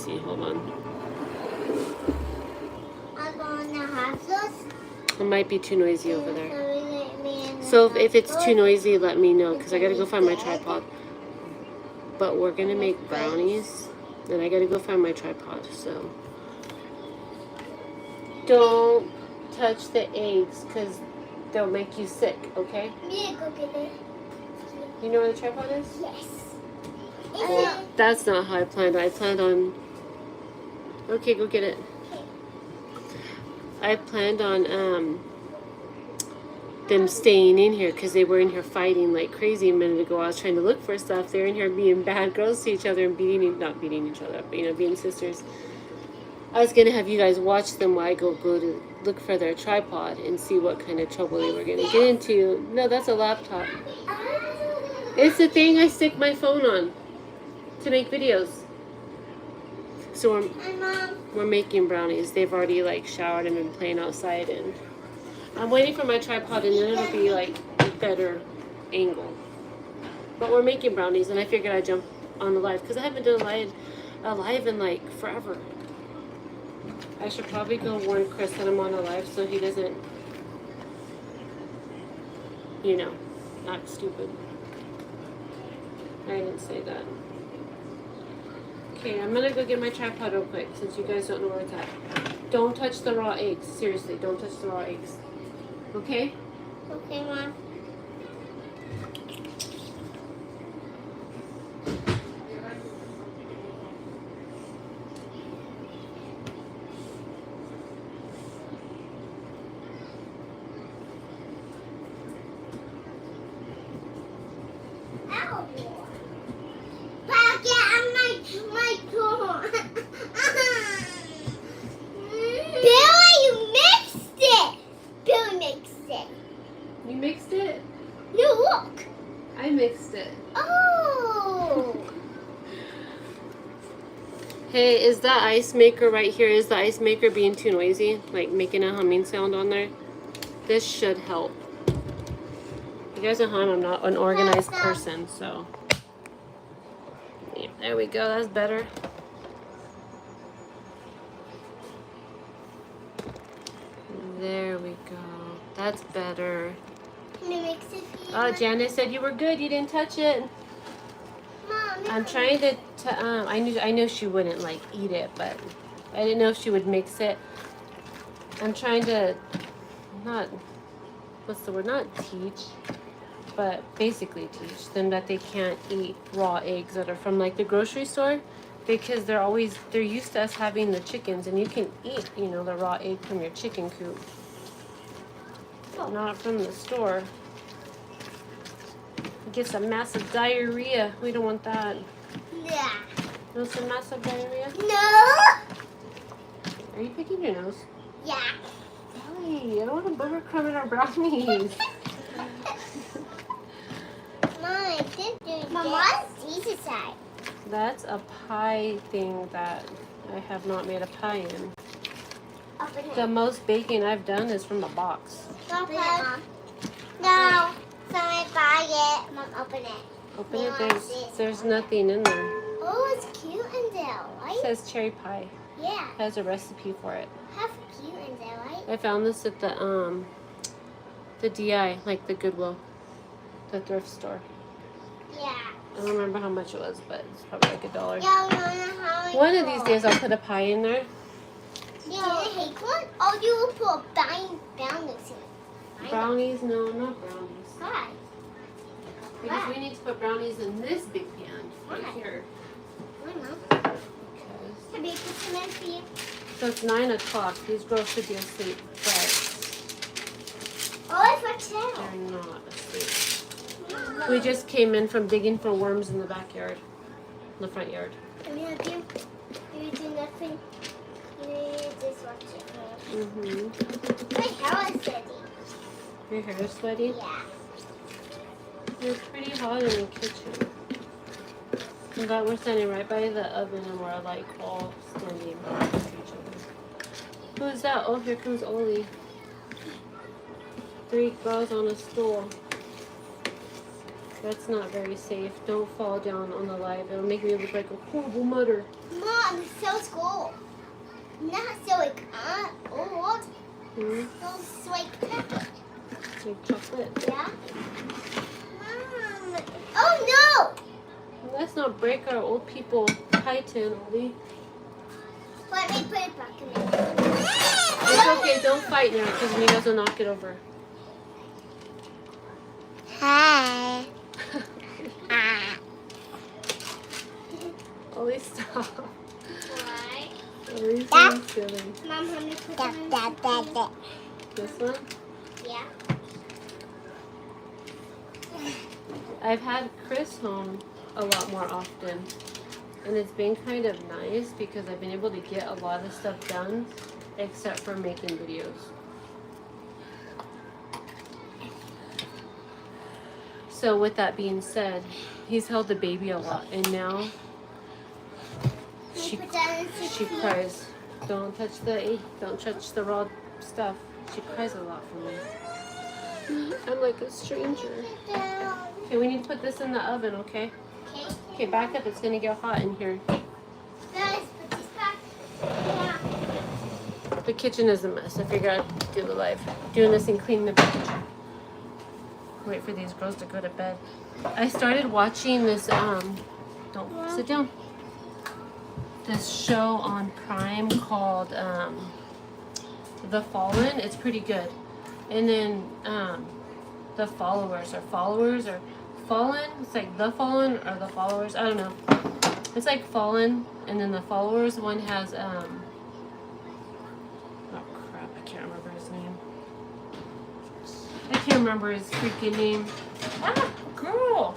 see. Hold on. I'm gonna have those. It might be too noisy over there. So if it's too noisy, let me know, because I gotta go find my tripod. But we're gonna make brownies, and I gotta go find my tripod, so. Don't touch the eggs, because they'll make you sick, okay? Yeah, go get it. You know where the tripod is? Yes. Well, that's not how I planned. I planned on... Okay, go get it. I planned on them staying in here because they were in here fighting like crazy a minute ago. I was trying to look for stuff. They're in here being bad girls to each other and not beating each other up, but, you know, being sisters. I was going to have you guys watch them while I go to look for their tripod and see what kind of trouble they were going to get into. No, that's a laptop. It's the thing I stick my phone on to make videos. So we're making brownies. They've already like showered and been playing outside, and I'm waiting for my tripod, and then it'll be like a better angle. But we're making brownies, and I figured I'd jump on the live because I haven't done a live in like forever. I should probably go warn Chris that I'm on a live so he doesn't, you know, act stupid. I didn't say that. Okay, I'm gonna go get my tripod real quick since you guys don't know where it's at. Don't touch the raw eggs. Seriously, don't touch the raw eggs. Okay? Okay, Mom. You mixed it? No, look. I mixed it. Oh. Hey, is that ice maker right here? Is the ice maker being too noisy? Like making a humming sound on there? This should help. You guys at home, I'm not an organized person, so. Yeah, there we go, that's better. There we go. That's better. Can you mix it for you? Oh, Janice said you were good. You didn't touch it. Mom, I'm trying to I knew she wouldn't like eat it, but I didn't know if she would mix it. I'm trying to not teach, but basically teach them that they can't eat raw eggs that are from like the grocery store, because they're used to us having the chickens, and you can eat, you know, the raw egg from your chicken coop. Not from the store. It gets a massive diarrhea. We don't want that. Yeah. You want some massive diarrhea? No. Are you picking your nose? Yeah. Hey, I don't want a booger crumb in our brownies. Mom, I did do Mom, what's Jesus side? That's a pie thing that I have not made a pie in. Open it. The most baking I've done is from a box. Open it, Mom. No. Somebody buy it. Mom, open it. Open it. There's nothing in there. Oh, it's cute in there, right? It says cherry pie. Yeah. It has a recipe for it. How cute in there, right? I found this at the DI, like the Goodwill, the thrift store. Yeah. I don't remember how much it was, but it's probably like $1. Yeah, One of these days I'll put a pie in there. Do you hate one? Or you will put a brownies in? Brownies? No, not brownies. Why? Because we need to put brownies in this big pan right here. Why, Mom? Because Have you put some in for you? so it's 9 o'clock. These girls should be asleep, but Oh, it's for they're sale. not asleep. We just came in from digging for worms in the backyard, the front yard. Can we help you? You do nothing. You just watch it. Mm-hmm. My hair is ready. Your hair is sweaty? Yeah. It's pretty hot in the kitchen. And that we're standing right by the oven, and we're like all standing next to each other. Who's that? Oh, here comes Oli. 3 girls on a stool. That's not very safe. Don't fall down on the live. It'll make me look like a horrible mother. Mom, it's so cool. Not so like old. Hmm? So like pepper. Like chocolate. Yeah. Mom. Oh no! Let's not break our old people titan, Ollie. Let me put it back in there. It's okay. Don't fight now because we guys will knock it over. Hi. Ollie, stop. Why? Ollie's being silly. Mom, let me put that. This one? Yeah. I've had Chris home a lot more often. And it's been kind of nice because I've been able to get a lot of stuff done except for making videos. So with that being said, he's held the baby a lot and now she cries. Don't touch the raw stuff. She cries a lot for me. I'm like a stranger. Okay, we need to put this in the oven, okay? Okay, back up. It's gonna get hot in here. Guys, put this back. Yeah. The kitchen is a mess. I figured I'd do the live. Doing this and cleaning the kitchen. Wait for these girls to go to bed. I started watching this, don't sit down. This show on Prime called, The Fallen. It's pretty good. And then, The Followers or Fallen. It's like The Fallen or The Followers. I don't know. It's like Fallen, and then The Followers one has, oh crap, I can't remember his name. I can't remember his freaking name. Ah, girl!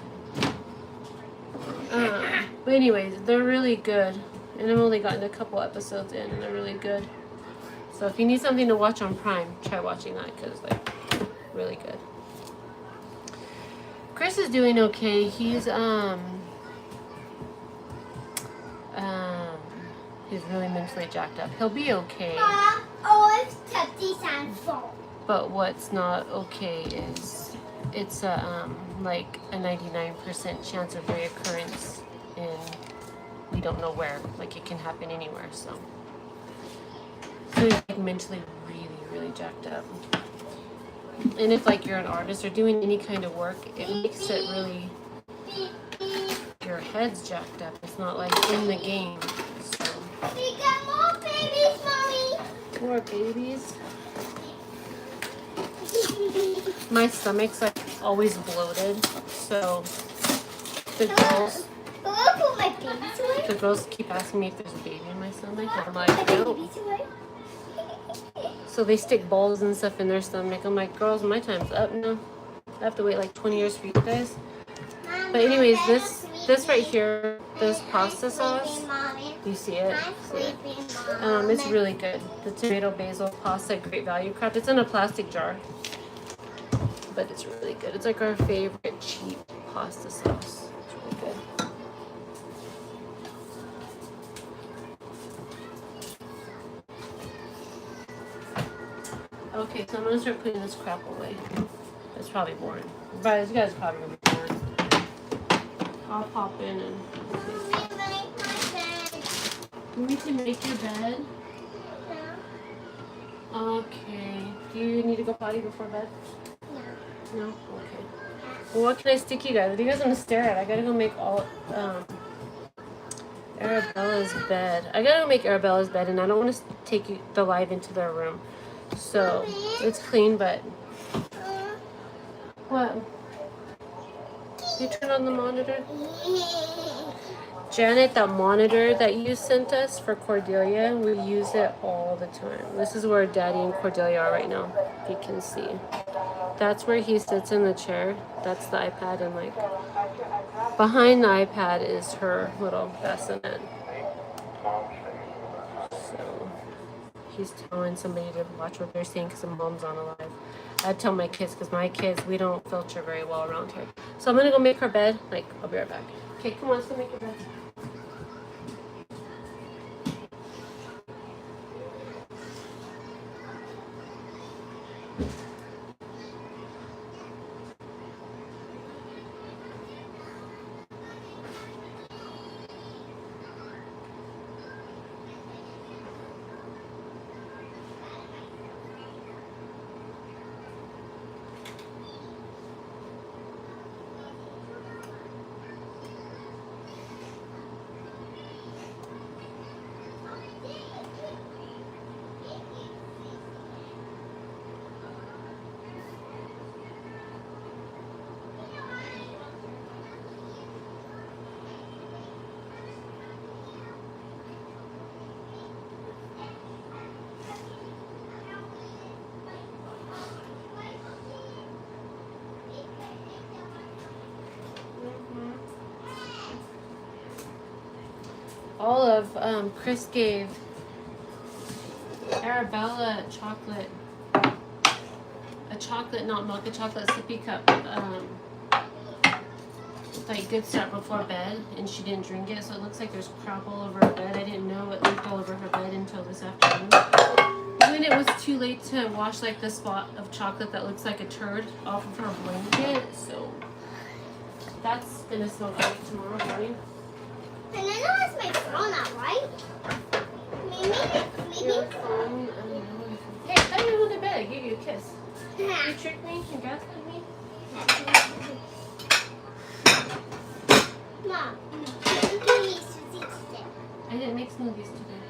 But anyways, they're really good. And I've only gotten a couple episodes in, and they're really good. So if you need something to watch on Prime, try watching that, because, like, really good. Chris is doing okay. He's really mentally jacked up. He'll be okay. Mom, Olive's Teddy's on phone. But what's not okay is it's like a 99% chance of reoccurrence, and we don't know where. Like, it can happen anywhere. So he's like mentally really jacked up. And if like you're an artist or doing any kind of work, it makes it really, your head's jacked up. It's not like in the game. So. We got more babies, Mommy. More babies. My stomach's like always bloated, so the girls keep asking me if there's a baby in my stomach. I'm like, no. So they stick balls and stuff in their stomach. I'm like, girls, my time's up now. I have to wait like 20 years for you guys. But anyways, this right here, this pasta sauce, you see it? It's really good. The tomato basil pasta, great value crap. It's in a plastic jar, but it's really good. It's like our favorite cheap pasta sauce. It's really good. Okay, so I'm gonna start putting this crap away. It's probably boring. But you guys are probably gonna be bored. I'll pop in and you need to make your bed? Okay. Do you need to go potty before bed? No? Okay. Well, what can I stick you guys? What are you guys gonna stare at? I gotta go make Arabella's bed. I gotta go make Arabella's bed, and I don't want to take the live into their room. So, it's clean, but... What? You turn on the monitor? Janet, that monitor that you sent us for Cordelia, we use it all the time. This is where Daddy and Cordelia are right now, if you can see. That's where he sits in the chair. That's the iPad, and like behind the iPad is her little bassinet. So he's telling somebody to watch what they're saying because mom's on a live. I tell my kids because my kids, we don't filter very well around here. So I'm gonna go make her bed. Like, I'll be right back. Okay, come on, let's go make your bed. Olive, Chris gave Arabella a chocolate, not milk, a chocolate sippy cup, like good start before bed, and she didn't drink it, so it looks like there's crap all over her bed. I didn't know it leaked all over her bed until this afternoon. And then it was too late to wash like the spot of chocolate that looks like a turd off of her blanket, so that's gonna smell great tomorrow morning. And I know it's my phone out, right? Maybe. Your phone, I don't know. Hey, I thought you were going to bed. I gave you a kiss. You tricked me? You gaslit me? Mom, you can make smoothies today. I didn't make smoothies today.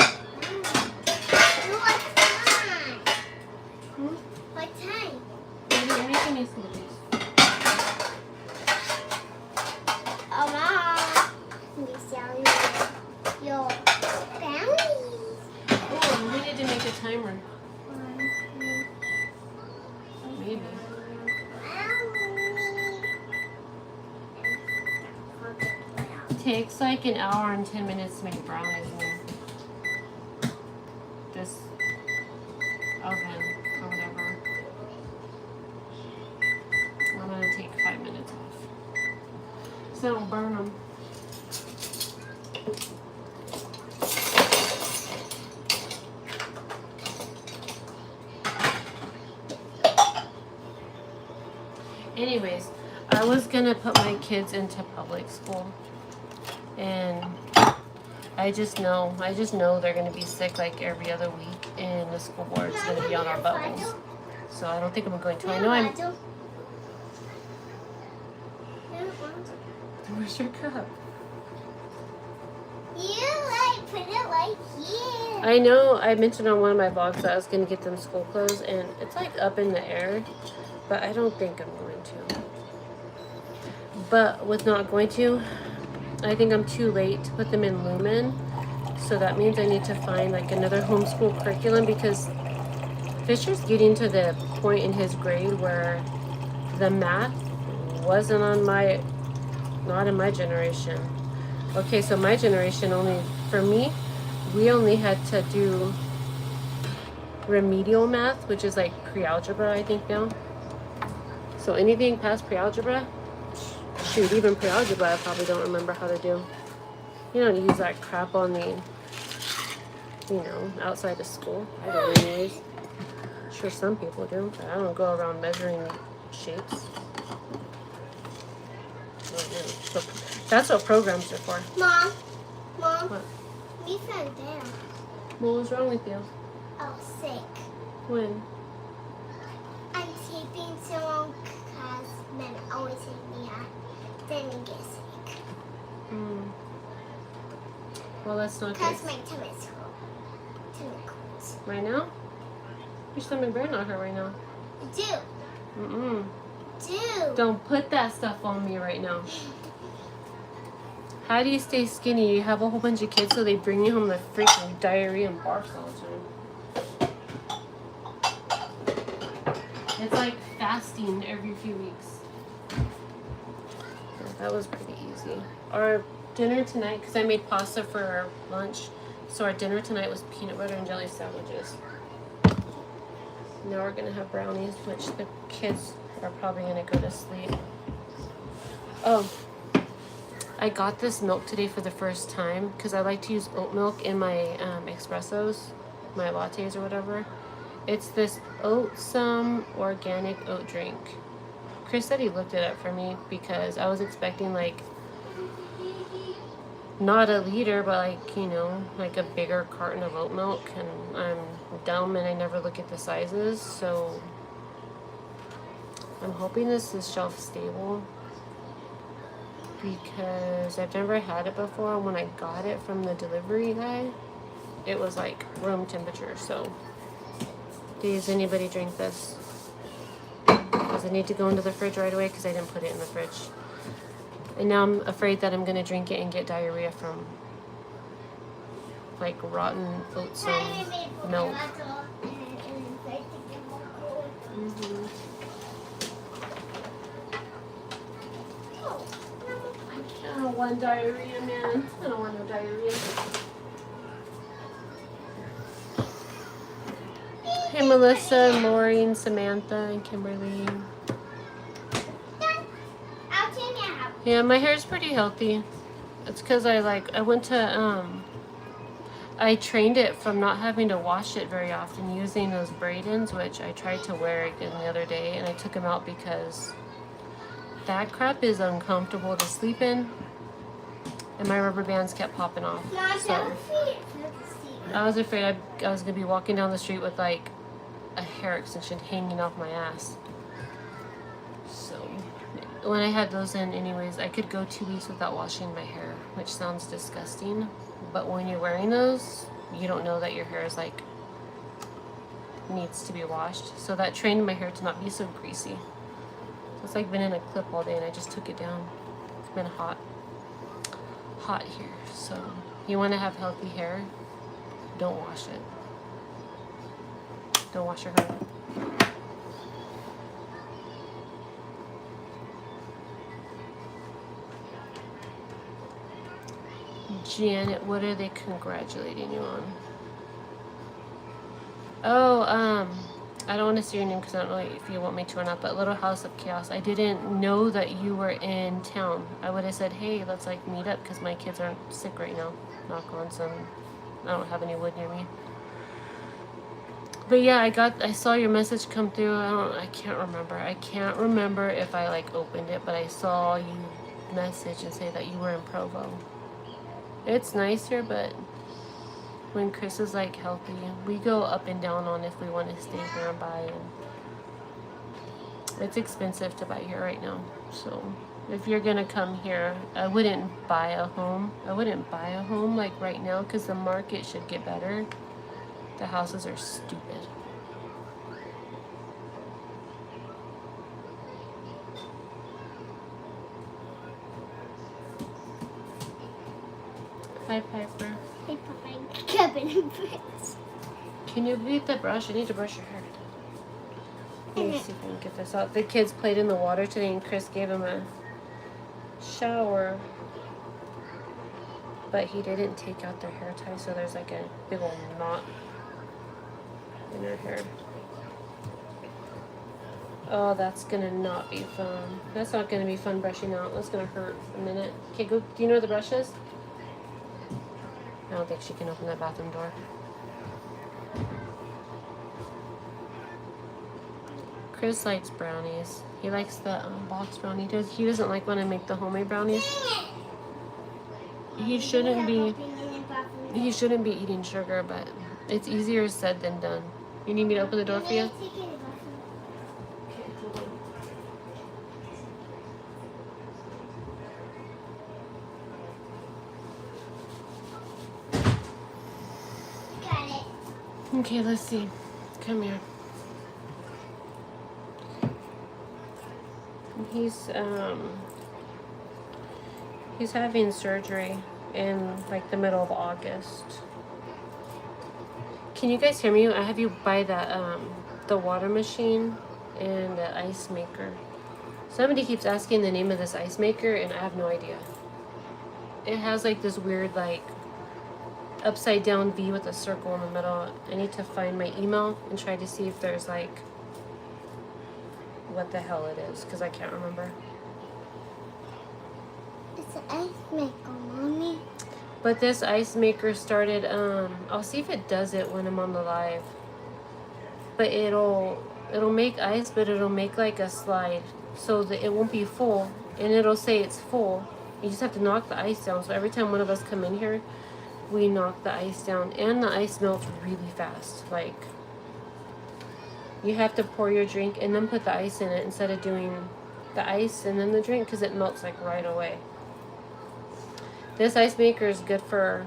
What time? Hmm? What time? I didn't make any smoothies. Oh, Mom. You're selling your brownies. Oh, we need to make a timer. Maybe. It takes like an hour and 10 minutes to make brownies in this oven or whatever. I'm gonna take 5 minutes off, so I don't burn them. Anyways, I was gonna put my kids into public school, and I just know they're gonna be sick like every other week, and the school board is gonna be on our buttons. So I don't think I'm going to. I know I'm. Where's your cup? Put it right here. I know I mentioned on one of my vlogs that I was gonna get them school clothes, and it's like up in the air, but I don't think I'm going to. But with not going to, I think I'm too late to put them in Lumen. So that means I need to find like another homeschool curriculum, because Fisher's getting to the point in his grade where the math wasn't on not in my generation. Okay, so my generation for me, we only had to do remedial math, which is like pre-algebra, I think now. So anything past pre-algebra, shoot, even pre-algebra I probably don't remember how to do. You don't use that crap on the, outside of school. I don't anyways. Sure some people do, but I don't go around measuring shapes. So that's what programs are for. Mom. What? We found down. What was wrong with you? I was sick. When? I'm taping someone because men always hit me out. Then you get sick. Well, that's not good. Because my tummy's full. Tummy colds. Right now? Your stomach better not hurt right now. Do. Don't put that stuff on me right now. How do you stay skinny? You have a whole bunch of kids, so they bring you home the freaking diarrhea and barfs all the time. It's like fasting every few weeks. Yeah, that was pretty easy. Our dinner tonight, because I made pasta for our lunch, so our dinner tonight was peanut butter and jelly sandwiches. Now we're going to have brownies, which the kids are probably going to go to sleep. Oh, I got this milk today for the first time because I like to use oat milk in my espressos, my lattes or whatever. It's this Oatsome organic oat drink. Chris said he looked it up for me because I was expecting like not a liter, but like, like a bigger carton of oat milk, and I'm dumb and I never look at the sizes, so I'm hoping this is shelf stable because I've never had it before. When I got it from the delivery guy, it was like room temperature. So does anybody drink this? Does it need to go into the fridge right away? Because I didn't put it in the fridge. And now I'm afraid that I'm going to drink it and get diarrhea from like rotten Oatsome milk. don't want diarrhea, man. I don't want no diarrhea. Hey, Melissa, Maureen, Samantha, and Kimberly. I'll take it out. Yeah, my hair's pretty healthy. It's because I went to, I trained it from not having to wash it very often using those braid-ins, which I tried to wear again the other day, and I took them out because that crap is uncomfortable to sleep in, and my rubber bands kept popping off. So I was afraid I was going to be walking down the street with like a hair extension hanging off my ass. So when I had those in anyways, I could go 2 weeks without washing my hair, which sounds disgusting. But when you're wearing those, you don't know that your hair is like needs to be washed. So that trained my hair to not be so greasy. So it's like been in a clip all day and I just took it down. It's been hot here. So you want to have healthy hair, don't wash it. Don't wash your hair. Janet, what are they congratulating you on? Oh, I don't want to say your name because I don't know if you want me to or not, but Little House of Chaos. I didn't know that you were in town. I would have said, hey, let's like meet up because my kids aren't sick right now. Knock on some. I don't have any wood near me. But yeah, I saw your message come through. I can't remember. I can't remember if I like opened it, but I saw you message and say that you were in Provo. It's nice here, but when Chris is like healthy, we go up and down on if we want to stay here and buy, and it's expensive to buy here right now. So if you're gonna come here, I wouldn't buy a home. I wouldn't buy a home like right now because the market should get better. The houses are stupid. Hi, Piper. Hey, Papa. Kevin. Can you beat the brush? I need to brush your hair. Let me see if I can get this out. The kids played in the water today and Chris gave him a shower. But he didn't take out their hair tie, so there's like a big old knot in her hair. Oh, that's gonna not be fun. That's not gonna be fun brushing out. That's gonna hurt a minute. Okay, go. Do you know where the brush is? I don't think she can open that bathroom door. Chris likes brownies. He likes the box brownie. He doesn't like when I make the homemade brownies. He shouldn't be eating sugar, but it's easier said than done. You need me to open the door for you? Okay, let's see. Come here. He's having surgery in like the middle of August. Can you guys hear me? I have you buy that the water machine and the ice maker. Somebody keeps asking the name of this ice maker and I have no idea. It has like this weird like upside down V with a circle in the middle. I need to find my email and try to see if there's like what the hell it is because I can't remember. It's an ice maker, Mommy. But this ice maker started, I'll see if it does it when I'm on the live. But it'll make ice, but it'll make like a slide so that it won't be full and it'll say it's full. You just have to knock the ice down. So every time one of us come in here, we knock the ice down and the ice melts really fast. Like you have to pour your drink and then put the ice in it instead of doing the ice and then the drink because it melts like right away. This ice maker is good for,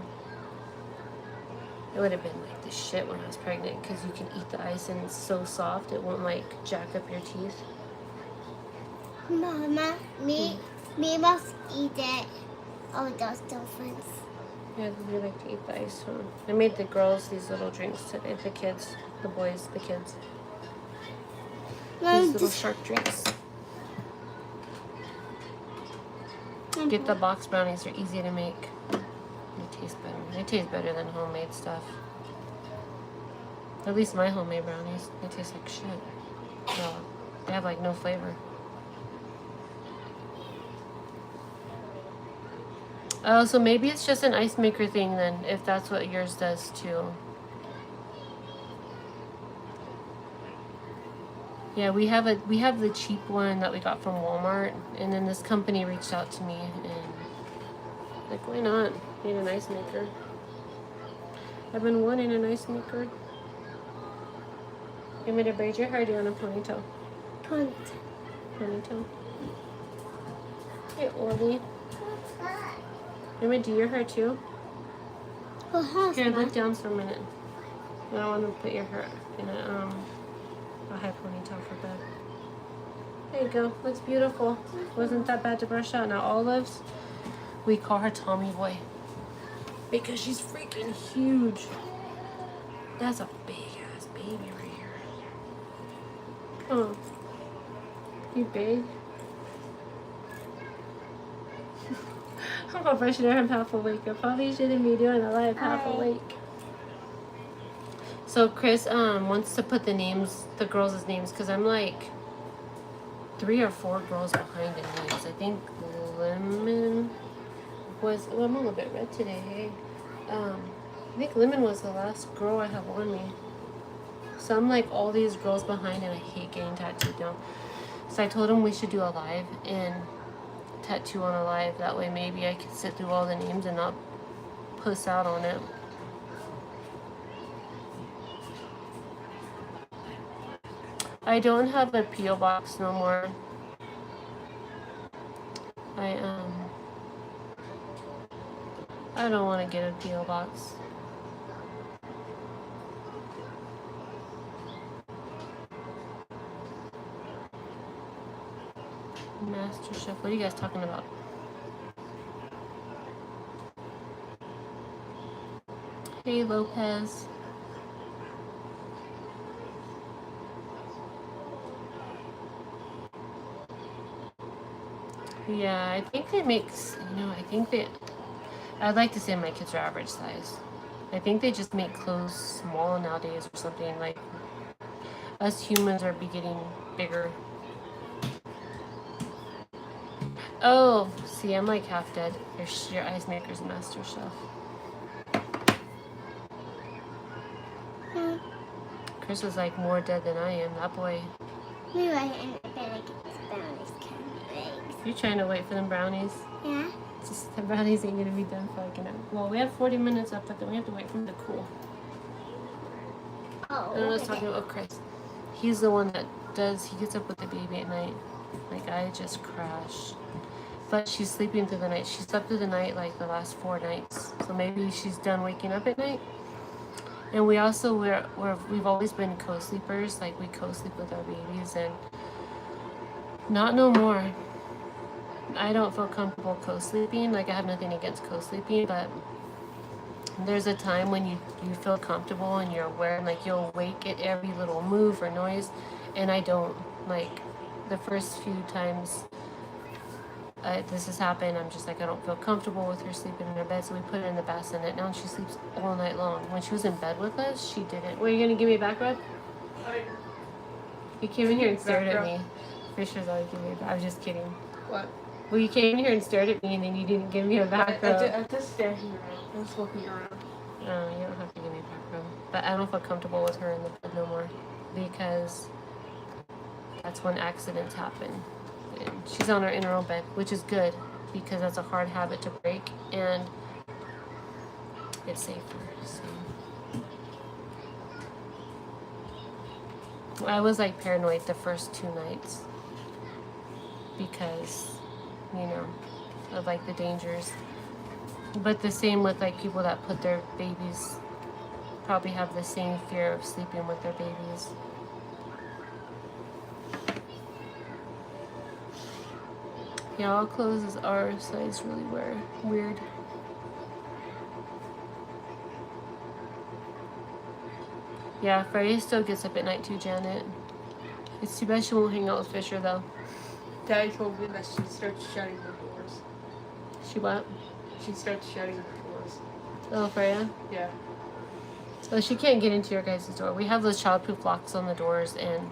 it would have been like the shit when I was pregnant because you can eat the ice and it's so soft it won't like jack up your teeth. Mama, me must eat it. Oh, those difference. Yeah, we like to eat the ice. Huh? I made the girls these little drinks today. The kids, the boys, the kids. These little shark drinks. Get the box brownies. They're easy to make. They taste better. They taste better than homemade stuff. At least my homemade brownies. They taste like shit. No, they have like no flavor. Oh, so maybe it's just an ice maker thing then, if that's what yours does too. Yeah, we have the cheap one that we got from Walmart, and then this company reached out to me and like, why not? Need an ice maker. I've been wanting an ice maker. You want me to braid your hair? Do you want a ponytail? Ponytail. Hey, Orly. You want me to do your hair too? Here, look down for a minute. I don't want to put your hair in a high ponytail for bed. There you go. Looks beautiful. Wasn't that bad to brush out. Now Olive's, we call her Tommy Boy because she's freaking huge. That's a big ass baby right here. Oh, you big. I'm gonna brush your hair half awake. I probably shouldn't be doing a live half awake. So Chris wants to put the girls' names, because I'm like 3 or 4 girls behind in names. I think Lemon was, well, I'm a little bit red today, hey. I think Lemon was the last girl I have on me. So I'm like all these girls behind, and I hate getting tattooed now. So I told him we should do a live and tattoo on a live. That way maybe I could sit through all the names and not puss out on it. I don't have a P.O. box no more. I don't want to get a P.O. box. Master Chef, what are you guys talking about? Hey, Lopez. Yeah, I think they make, I think they, I'd like to say my kids are average size. I think they just make clothes small nowadays or something. Like, us humans are getting bigger. Oh, see, I'm like half dead. Your ice maker's Master Chef. Chris is like more dead than I am. That boy. Maybe I end up like brownies kind of. You trying to wait for them brownies? Yeah. Just the brownies ain't gonna be done for like an hour. Well, we have 40 minutes up, but then we have to wait for them to cool. Oh. And I was talking about Chris. He's the one that he gets up with the baby at night. Like, I just crash. But she's sleeping through the night. She slept through the night like the last 4 nights. So maybe she's done waking up at night. And we also, we've always been co-sleepers. Like, we co-sleep with our babies, and not no more. I don't feel comfortable co-sleeping. Like, I have nothing against co-sleeping, but there's a time when you feel comfortable and you're aware, and like you'll wake at every little move or noise, and I don't. Like, the first few times this has happened, I'm just like, I don't feel comfortable with her sleeping in her bed, so we put her in the bassinet now, and she sleeps all night long. When she was in bed with us, she didn't. Were you gonna give me a back rub? You came in here and stared at me. Fisher's always giving me a back. I was just kidding. What? Well, you came in here and stared at me, and then you didn't give me a back rub. I just stared around. I was walking around. No, you don't have to give me a back rub. But I don't feel comfortable with her in the bed no more, because that's when accidents happen. And she's on in her own bed, which is good, because that's a hard habit to break, and it's safer. So I was like paranoid the first 2 nights because, of like the dangers. But the same with like people that put their babies, probably have the same fear of sleeping with their babies. Yeah, all clothes are size really weird. Yeah, Freya still gets up at night too, Janet. It's too bad she won't hang out with Fisher though. Daddy told me that she starts shutting the doors. She what? She starts shutting the doors. Oh, Freya? Yeah. So she can't get into your guys' door. We have those childproof locks on the doors, and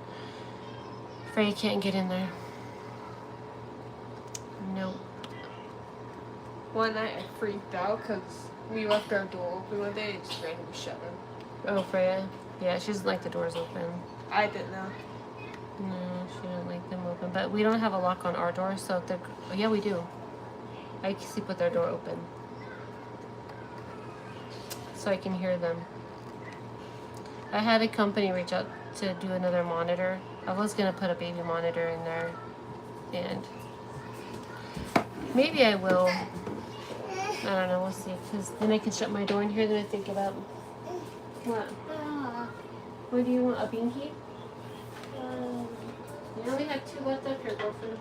Freya can't get in there. Nope. One night I freaked out because we left our door open one day and just randomly shut it. Oh, Freya? Yeah, she doesn't like the doors open. I didn't know. No, she doesn't like them open. But we don't have a lock on our door, so the yeah, we do. I sleep with our door open, so I can hear them. I had a company reach out to do another monitor. I was gonna put a baby monitor in there, and maybe I will. I don't know. We'll see. Cause then I can shut my door in here. Then I think about what. What do you want? A binky? You only have 2 left up here, girlfriend.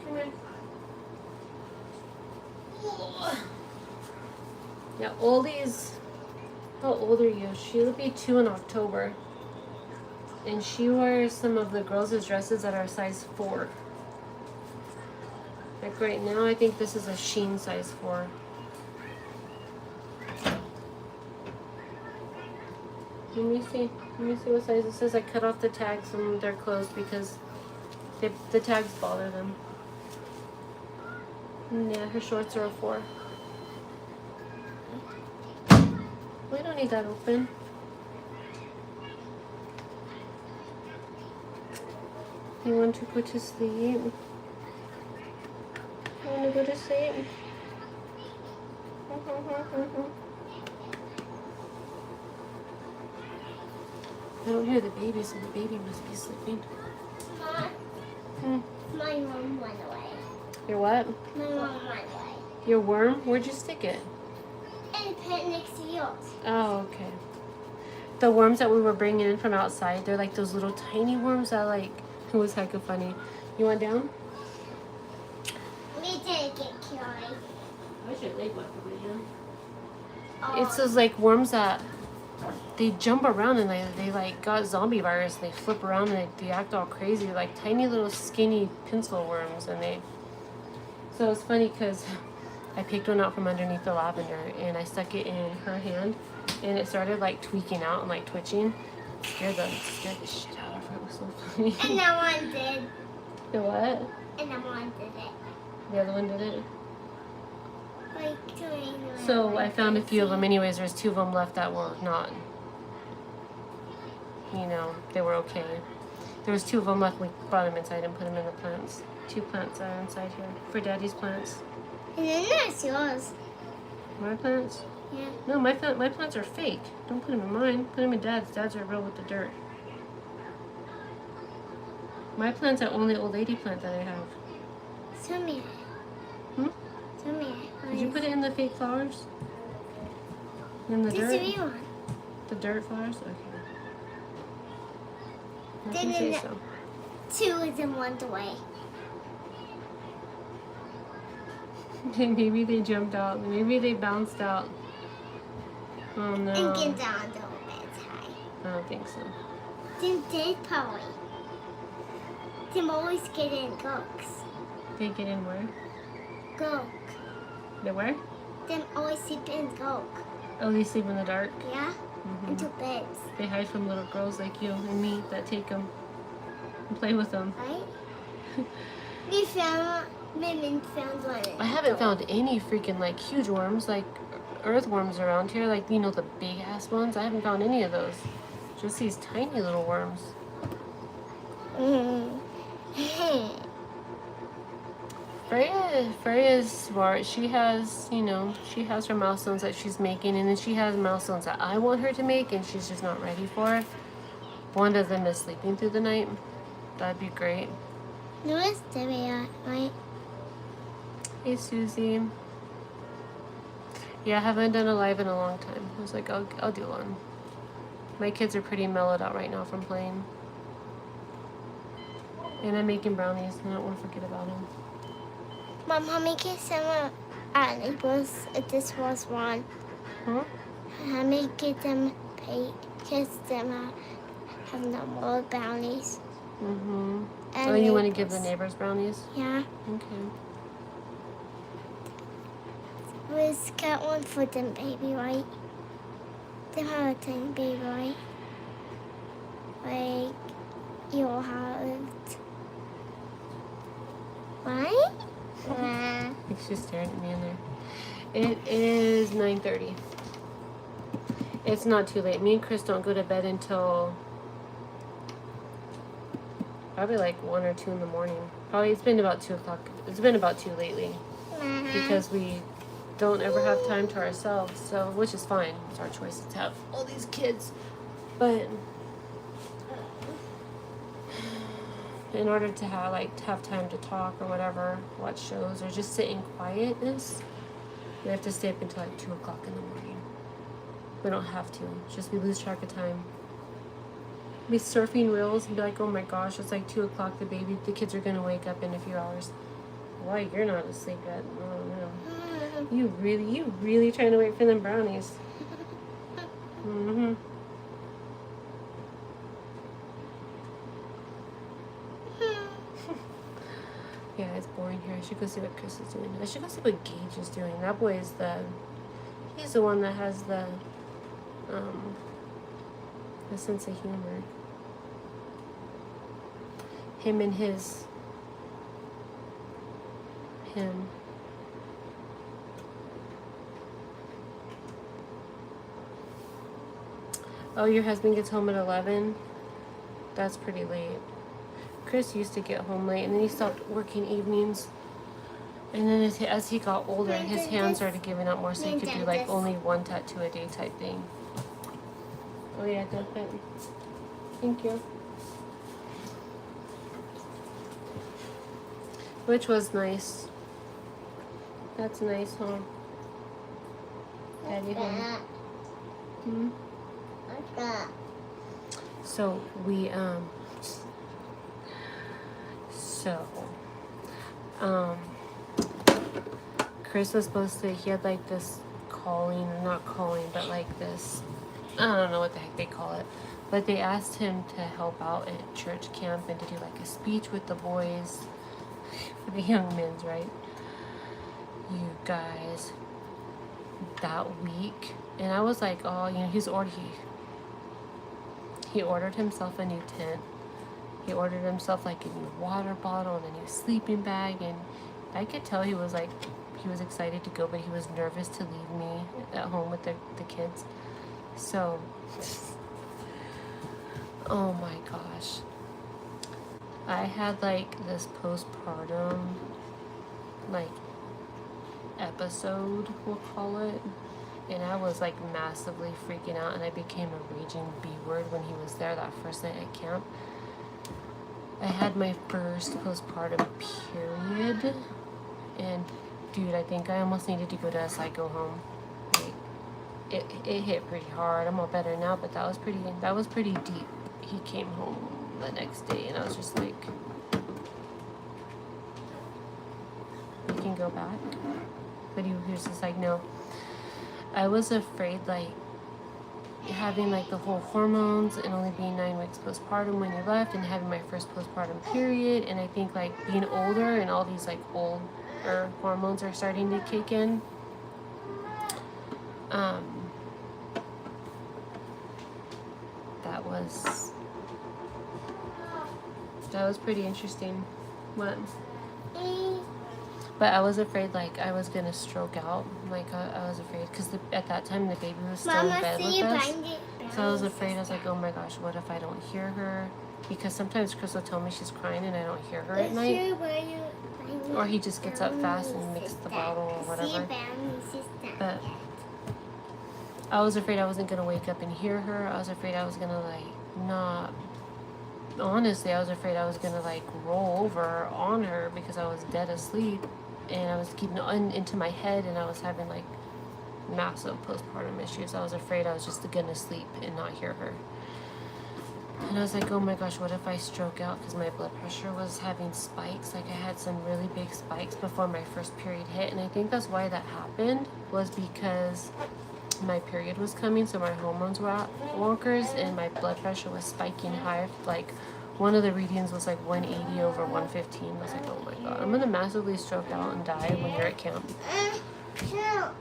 Come here. Yeah, Oldie's. How old are you? She'll be 2 in October. And she wears some of the girls' dresses that are size 4. Like right now, I think this is a Sheen size 4. Let me see. Let me see what size this is. I cut off the tags on their clothes because the tags bother them. And yeah, her shorts are a 4. We don't need that open. You want to go to sleep? You want to go to sleep? I don't hear the baby, so the baby must be sleeping. Mom, my mom went away. Your what? My mom went away. Your worm? Where'd you stick it? And put it next to yours. Oh, okay. The worms that we were bringing in from outside, they're like those little tiny worms that like, it was hecka funny. You want down? We didn't get killed. I should leg walk over here. Oh. It's those like worms that they jump around and they like got zombie virus. They flip around and they act all crazy, like tiny little skinny pencil worms. And they, so it's funny because I picked one out from underneath the lavender and I stuck it in her hand and it started like tweaking out and like twitching. Scared the shit out of her. It was so funny. And that one did. The what? And that one did it. The other one did it. Like doing So I found a few of them anyways. There's 2 of them left that were not, you know, they were okay. There was 2 of them left. We brought them inside and put them in the plants. 2 plants are inside here for Daddy's plants. And then that's yours. My plants? Yeah. No, my plants are fake. Don't put them in mine. Put them in Dad's. Dad's are real with the dirt. My plant's the only old lady plant that I have. Show me. Hmm? Show me. Did you put it in the fake flowers? In the This dirt? is one. The dirt flowers? Okay. I Then can say the- so. 2 is in one away. Maybe they jumped out. Maybe they bounced out. Oh no. And get down the bed high. I don't think so. Then they probably. Them always get in gooks. They get in where? Gook. They where? Them always sleep in gook. Oh, they sleep in the dark. Yeah? Mhm. Into beds. They hide from little girls like you and me that take them and play with them. Right? Women found one. I haven't found any freaking like huge worms, like earthworms around here, like, you know, the big ass ones. I haven't found any of those. Just these tiny little worms. Freya's smart. She has, you know, she has her milestones that she's making, and then she has milestones that I want her to make, and she's just not ready for. One of them is sleeping through the night. That'd be great. No, it's there, right? Hey, Susie. Yeah, I haven't done a live in a long time. I was like, I'll do one. My kids are pretty mellowed out right now from playing. And I'm making brownies, and I don't want to forget about them. Mom, how many kids some neighbors if this was one? Huh? How many kids them pay kids them have no more brownies? Mm-hmm. And Oh, you want to give the neighbors. neighbors brownies? Yeah. Okay. We've got one for the baby, right? They have a tiny baby, right? Like, you'll have it. Right? Yeah. She's just staring at me in there. It is 9:30. It's not too late. Me and Chris don't go to bed until probably like 1 or 2 in the morning. Probably it's been about 2 o'clock. It's been about 2 lately because we don't ever have time to ourselves. So, which is fine. It's our choice to have all these kids. But in order to have time to talk or whatever, watch shows or just sit in quietness, we have to stay up until like 2 o'clock in the morning. We don't have to. It's just we lose track of time. Be surfing reels and be like, oh my gosh, it's like 2 o'clock. The kids are gonna wake up in a few hours. Why you're not asleep yet? Oh no. You really trying to wait for them brownies. Mm-hmm. Yeah, it's boring here. I should go see what Chris is doing. I should go see what Gage is doing. That boy is he's the one that has the sense of humor. Him. Oh, your husband gets home at 11? That's pretty late. Chris used to get home late, and then he stopped working evenings. And then as he got older, his hands started giving up more, so he could do like only one tattoo a day type thing. Oh yeah, definitely. Thank you. Which was nice. That's nice, huh? Daddy home. Hmm? So we Chris was supposed to, he had like this calling, not calling, but like this, I don't know what the heck they call it, but they asked him to help out at church camp and to do like a speech with the boys, for the young men's, right? You guys, that week, and I was like, oh, you know, he ordered himself a new tent. He ordered himself like a new water bottle and a new sleeping bag, and I could tell he was excited to go, but he was nervous to leave me at home with the kids. So, oh my gosh. I had like this postpartum like episode, we'll call it. And I was like massively freaking out, and I became a raging B-word when he was there that first night at camp. I had my first postpartum period, and dude, I think I almost needed to go to a psycho home. Like, it hit pretty hard. I'm all better now, but that was pretty deep. He came home the next day, and I was just like, you can go back? But he was just like, no. I was afraid, like, having like the whole hormones and only being 9 weeks postpartum when you left, and having my first postpartum period, and I think like being older and all these like older hormones are starting to kick in. That was pretty interesting. What? But I was afraid like I was gonna stroke out. Like I was afraid because at that time the baby was still in bed with us. So I was afraid. I was like, oh my gosh, what if I don't hear her? Because sometimes Chris will tell me she's crying and I don't hear her at night. Or he just gets up fast and mixes the bottle or whatever. But I was afraid I wasn't gonna wake up and hear her. I was afraid I was gonna like not. Honestly, I was afraid I was gonna like roll over on her because I was dead asleep, and I was keeping into my head, and I was having like massive postpartum issues. I was afraid I was just gonna sleep and not hear her. And I was like, oh my gosh, what if I stroke out? Because my blood pressure was having spikes. Like I had some really big spikes before my first period hit, and I think that's why that happened, was because my period was coming, so my hormones were out wonkers, and my blood pressure was spiking high, like one of the readings was like 180 over 115. I was like, oh my god, I'm gonna massively stroke out and die when you're at camp.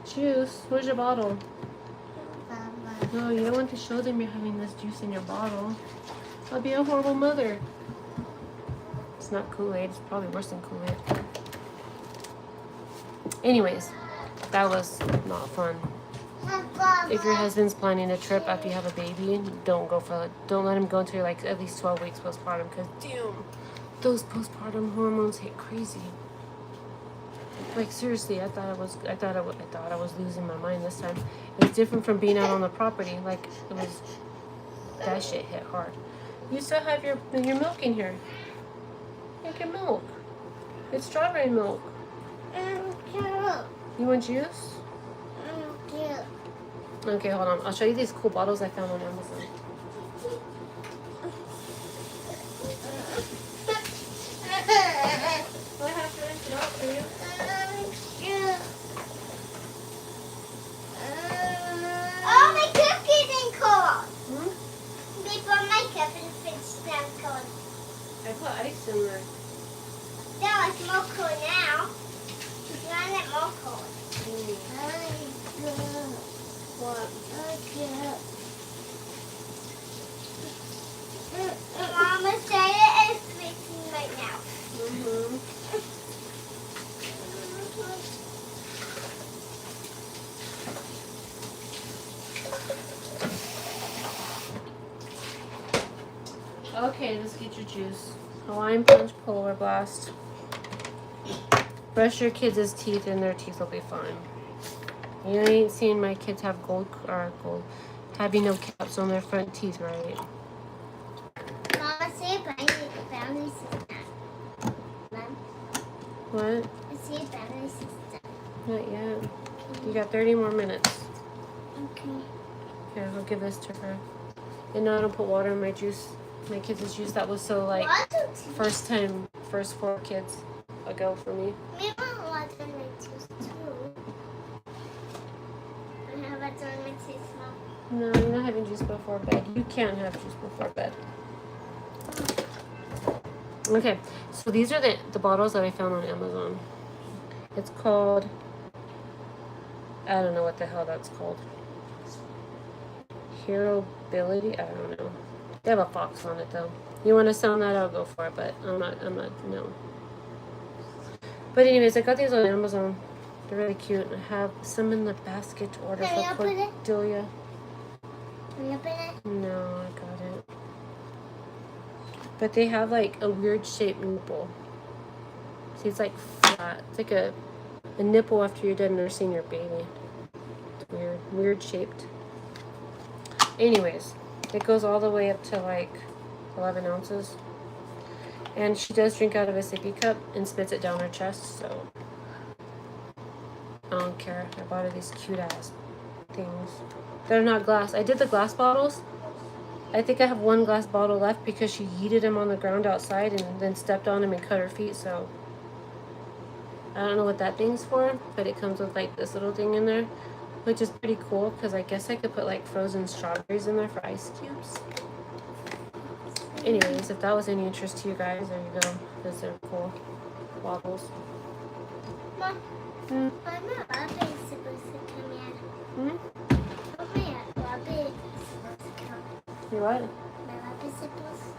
Juice, where's your bottle? No, you don't want to show them you're having this juice in your bottle. I'll be a horrible mother. It's not Kool-Aid, it's probably worse than Kool-Aid. Anyways, that was not fun. If your husband's planning a trip after you have a baby, don't let him go until you're like at least 12 weeks postpartum, because damn, those postpartum hormones hit crazy. Like seriously, I thought I was losing my mind this time. It's different from being out on the property. Like it was, that shit hit hard. You still have your milk in here. Make your milk. It's strawberry milk. You want juice? Okay, hold on. I'll show you these cool bottles I found on Amazon. What happened? No, for you? Oh, my cup's getting cold. Before my cup is finished down cold. I put ice in there. No, it's more cold now. It's not that more cold. What? Mama said it is freezing right now. Okay, let's get your juice. Hawaiian Punch Polar Blast. Brush your kids' teeth and their teeth will be fine. You ain't seen my kids have having no caps on their front teeth, right? Mama said brownies is done. Mom, What? I said brownies is done. Not yet. You got 30 more minutes. Okay. Here, I'll give this to her. And now I don't put water in my juice. My kids' juice. That was so like first 4 kids ago for me. Me want water in my juice too. I have water in my juice, Mom. No, you're not having juice before bed. You can't have juice before bed. Okay, so these are the bottles that I found on Amazon. It's called, I don't know what the hell that's called. Hero Ability? I don't know. They have a fox on it though. You want to sound that, I'll go for it, but I'm not, no. But anyways, I got these on Amazon. They're really cute. I have some in the basket to order Can you for open it? Cordelia. Can you open it? No, I got it. But they have like a weird shaped nipple. See, it's like flat. It's like a nipple after you're done nursing your baby. It's weird shaped. Anyways, it goes all the way up to like 11 ounces. And she does drink out of a sippy cup and spits it down her chest, so I don't care. I bought her these cute ass things. They're not glass. I did the glass bottles. I think I have one glass bottle left because she yeeted him on the ground outside and then stepped on him and cut her feet, so I don't know what that thing's for, but it comes with like this little thing in there, which is pretty cool because I guess I could put like frozen strawberries in there for ice cubes. Anyways, if that was any interest to you guys, there you go. Those are cool bottles. Mom, my rabbit is supposed to come in. My rabbit is supposed to come. You what? My rabbit is supposed to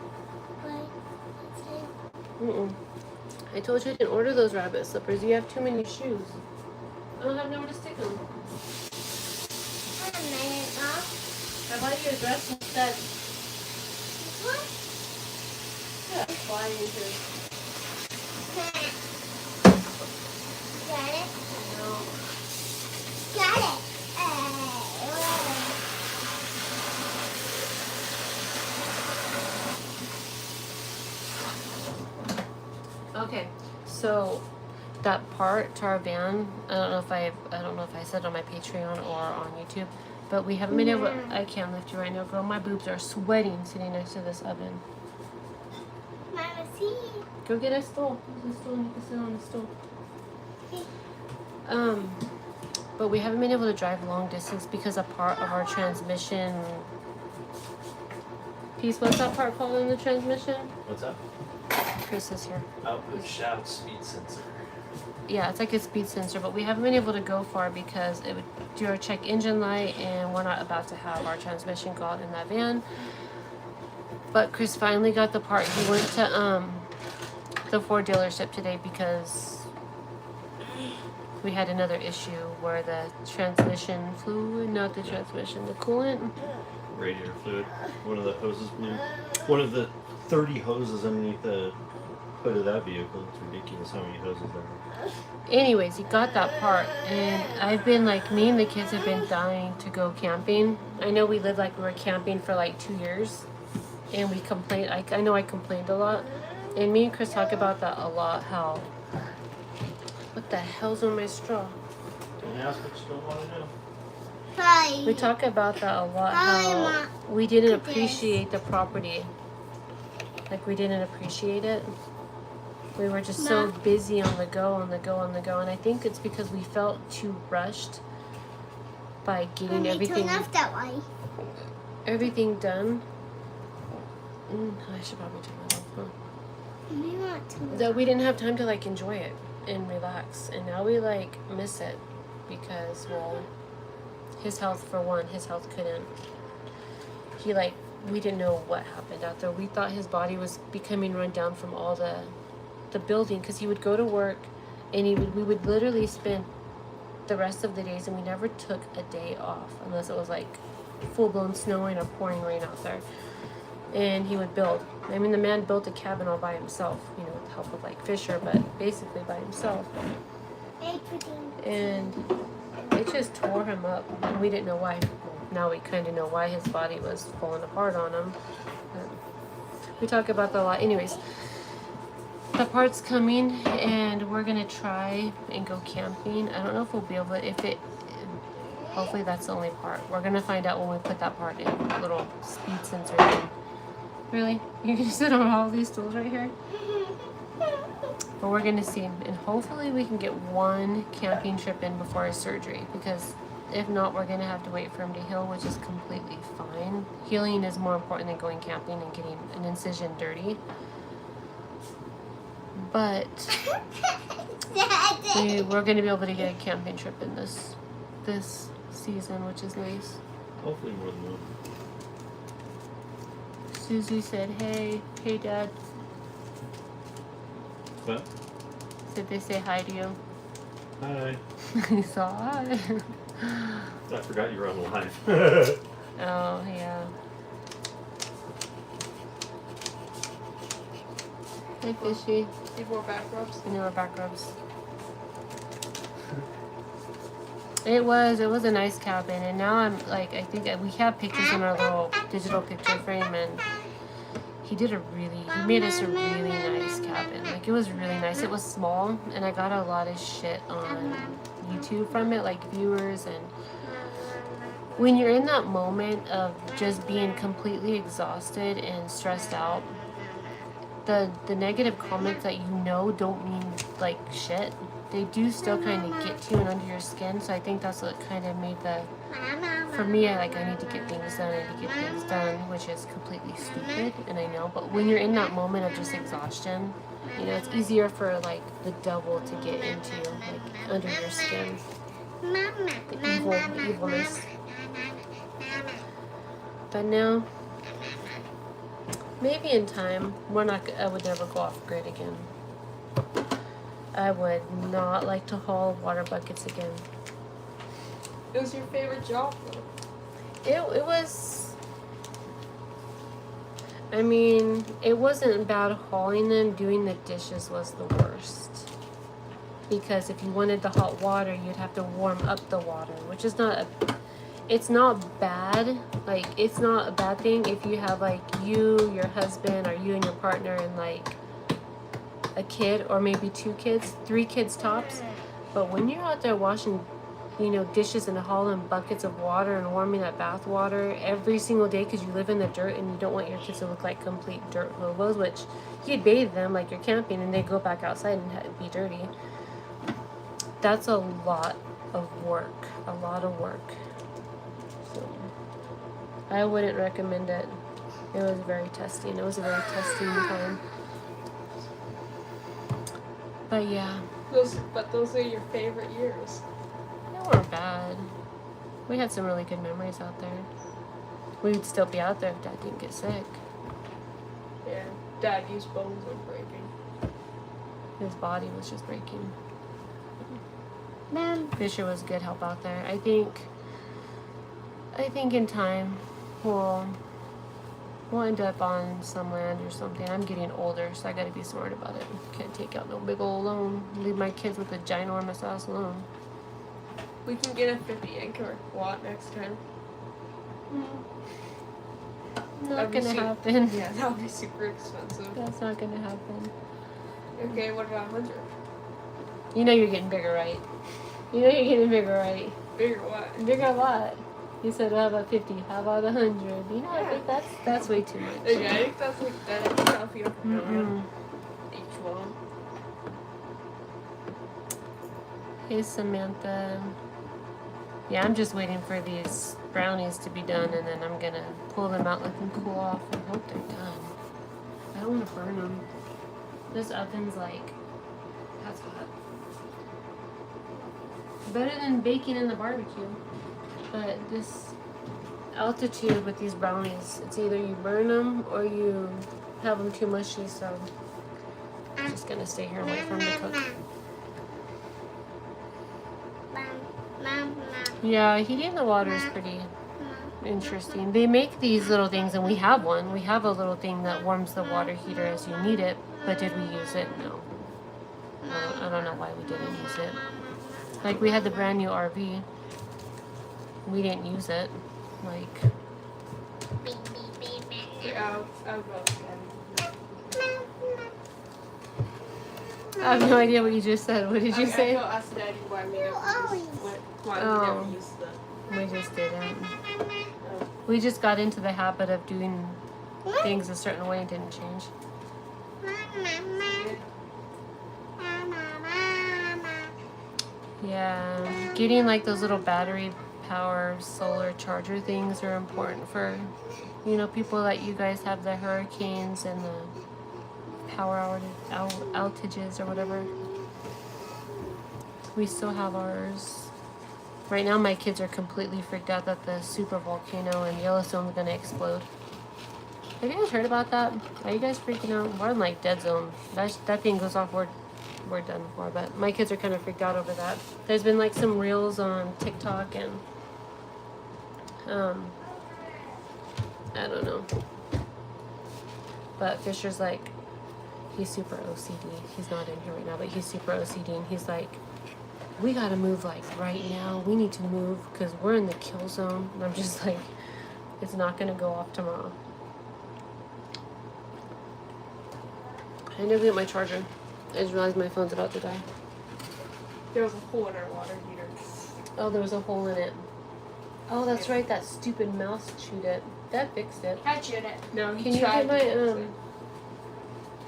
I told you I didn't order those rabbit slippers. You have too many shoes. I don't have nowhere to stick them. Wait a minute, Mom. I bought you a dress instead. What? Yeah, flying into it. Got it? No. Got it. Okay, so that part to our van, I don't know if I said it on my Patreon or on YouTube, but we haven't been able. I can't lift you right now, girl. My boobs are sweating sitting next to this oven. Mama, see? Go get a stool. There's a stool and you can sit on the stool. But we haven't been able to drive long distance because a part of our transmission Peace, what's that part called in the transmission? What's up? Chris is here. Output shout speed sensor. Yeah, it's like a speed sensor, but we haven't been able to go far because it would do our check engine light, and we're not about to have our transmission go out in that van. But Chris finally got the part. He went to the Ford dealership today because we had another issue where the transmission fluid, not the transmission, the coolant. Radiator fluid. One of the hoses blew. One of the 30 hoses underneath the hood of that vehicle. It's ridiculous how many hoses there are. Anyways, he got that part, and I've been like, me and the kids have been dying to go camping. I know we lived like we were camping for like 2 years, and we complained. I know I complained a lot, and me and Chris talk about that a lot. How, what the hell's on my straw? Don't ask what you don't want to know. Hi. We talk about that a lot. Hi, How Ma. we didn't Look at this. appreciate the property. Like we didn't appreciate it. We were just so Ma. busy on the go, on the go, on the go, and I think it's because we felt too rushed by getting Mommy, everything turn off that light. done. I should probably turn that off. Huh? We want to. That we didn't have time to like enjoy it and relax, and now we like miss it because, well, his health, for one, his health couldn't. He like, we didn't know what happened out there. We thought his body was becoming run down from all the building, because he would go to work and we would literally spend the rest of the days, and we never took a day off unless it was like full-blown snowing or pouring rain out there. And he would build. I mean, the man built a cabin all by himself, you know, with the help of like Fisher, but basically by himself. And it just tore him up, and we didn't know why. Now we kind of know why his body was falling apart on him. We talk about that a lot. Anyways, the part's coming, and we're gonna try and go camping. I don't know if we'll be able to, hopefully that's the only part. We're gonna find out when we put that part in, a little speed sensor thing. Really? You can sit on all these stools right here? But we're gonna see, and hopefully we can get one camping trip in before his surgery, because if not, we're gonna have to wait for him to heal, which is completely fine. Healing is more important than going camping and getting an incision dirty. But we're gonna be able to get a camping trip in this season, which is nice. Hopefully more than one. Susie said, "Hey, Dad." What? Did they say hi to you? Hi. He said hi. I forgot you were on live. Oh yeah. Hi, Fishy. You wore back rubs? And they were back rubs. It was a nice cabin, and now I'm like, I think that we have pictures in our little digital picture frame, and he made us a really nice cabin. Like, it was really nice. It was small, and I got a lot of shit on YouTube from it, like viewers, and when you're in that moment of just being completely exhausted and stressed out, the negative comments that you know don't mean like shit, they do still kind of get to you and under your skin. So I think that's what kind of made for me, I need to get things done, which is completely stupid, and I know, but when you're in that moment of just exhaustion, you know, it's easier for like the devil to get into like under your skin, the evilness. But no, maybe in time, I would never go off grid again. I would not like to haul water buckets again. It was your favorite job, though. It was, I mean, it wasn't bad hauling them. Doing the dishes was the worst. Because if you wanted the hot water, you'd have to warm up the water, which is it's not bad. Like, it's not a bad thing if you have like you, your husband, or you and your partner, and like a kid, or maybe 2 kids, 3 kids tops. But when you're out there washing, you know, dishes and hauling buckets of water and warming that bath water every single day because you live in the dirt and you don't want your kids to look like complete dirt hobos, which you'd bathe them like you're camping and they go back outside and be dirty. That's a lot of work. A lot of work. So I wouldn't recommend it. It was very testing. It was a very testing time. But yeah, Those are your favorite years. they weren't bad. We had some really good memories out there. We'd still be out there if Dad didn't get sick. Yeah, Daddy's bones were breaking. His body was just breaking. Mom. Fisher was good help out there. I think in time we'll end up on some land or something. I'm getting older, so I gotta be smart about it. Can't take out no big old loan. Leave my kids with a ginormous ass loan. We can get a 50 acre lot next time. Not That'd be gonna super- happen. Yeah, that would be super expensive. That's not gonna happen. Okay, what about 100? You know you're getting bigger, right? You know you're getting bigger, right? Bigger what? Bigger what? You said, how about 50? How about 100? You know, I think that's way too much. Okay, I think that's like that itself. You don't know Mm-mm. each one. Hey, Samantha. Yeah, I'm just waiting for these brownies to be done, and then I'm gonna pull them out, let them cool off, and hope they're done. I don't want to burn them. This oven's like, that's hot. Better than baking in the barbecue. But this altitude with these brownies, it's either you burn them or you have them too mushy, so I'm just gonna stay here and wait for them to cook. Mom. Yeah, heating the water is pretty interesting. They make these little things, and we have one. We have a little thing that warms the water heater as you need it, but did we use it? No. I don't know why we didn't use it. Like, we had the brand new RV. We didn't use it. Like, Yeah, I'll go. I have no idea what you just said. What did you say? I asked Daddy why we Oh. never used them. We just didn't. We just got into the habit of doing things a certain way and didn't change. Yeah, getting like those little battery power solar charger things are important for, you know, people like you guys have the hurricanes and the power outages or whatever. We still have ours. Right now my kids are completely freaked out that the super volcano in Yellowstone is going to explode. Have you guys heard about that? Are you guys freaking out? We're in like dead zone. That thing goes off, we're done for. But my kids are kind of freaked out over that. There's been like some reels on TikTok and I don't know. But Fisher's like, he's super OCD. He's not in here right now, but he's super OCD, and he's like, we gotta move like right now. We need to move because we're in the kill zone. And I'm just like, it's not gonna go off tomorrow. I need to get my charger. I just realized my phone's about to die. There was a hole in our water heater. Oh, there was a hole in it. Oh, that's right. That stupid mouse chewed it. That fixed it. I chewed it. No, he Can you tried get my to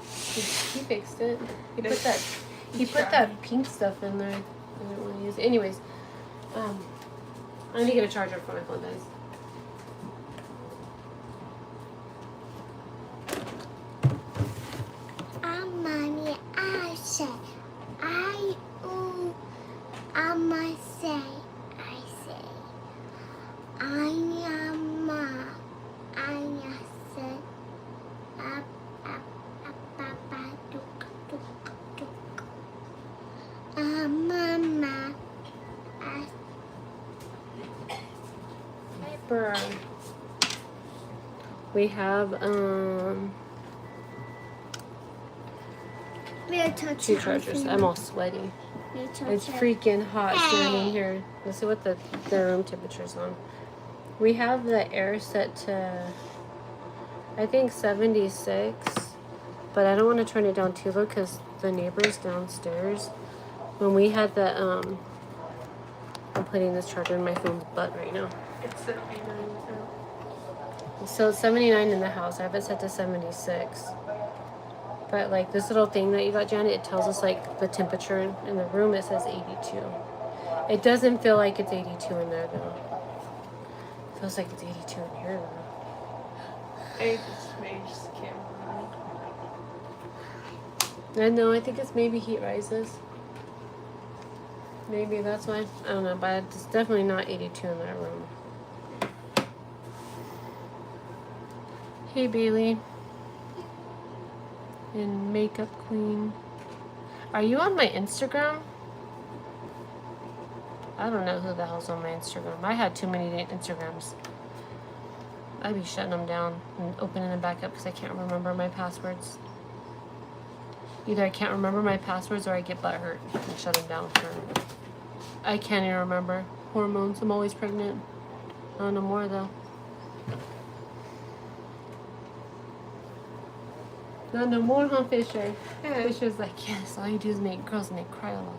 He fixed it. He No, put that. He put that pink stuff in there. I didn't want to use it. Anyways, I need to get a charger before my phone dies. Mommy, I say, I say, Mama, We have two chargers. I'm all sweaty. It's freaking hot standing here. Let's see what the room temperature's on. We have the air set to, I think, 76, but I don't want to turn it down too low because the neighbors downstairs, when we had the, I'm putting this charger in my phone's butt right now. It's 79 now. So it's 79 in the house. I have it set to 76. But like this little thing that you got, Janet, it tells us like the temperature in the room. It says 82. It doesn't feel like it's 82 in there though. It feels like it's 82 in here though. I just changed the camera. I know, I think it's maybe heat rises. Maybe that's why. I don't know, but it's definitely not 82 in that room. Hey, Bailey. And Makeup Queen. Are you on my Instagram? I don't know who the hell's on my Instagram. I had too many Instagrams. I'd be shutting them down and opening them back up because I can't remember my passwords. Either I can't remember my passwords or I get butthurt and shut them down for... I can't even remember. Hormones. I'm always pregnant. Oh, no more though. No more, huh, Fisher? Yeah. Fisher's like, yes, all you do is make girls and they cry a lot.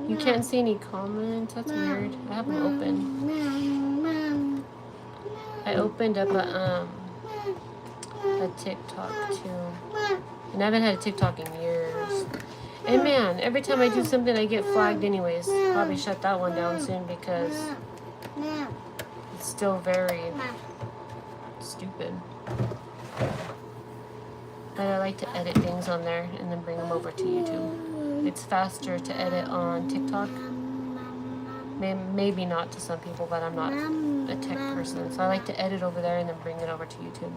You can't see any comments? That's weird. I have them open. I opened up a TikTok too. And I haven't had a TikTok in years. And man, every time I do something I get flagged anyways. Probably shut that one down soon because it's still very stupid. But I like to edit things on there and then bring them over to YouTube. It's faster to edit on TikTok. Maybe not to some people, but I'm not a tech person. So I like to edit over there and then bring it over to YouTube.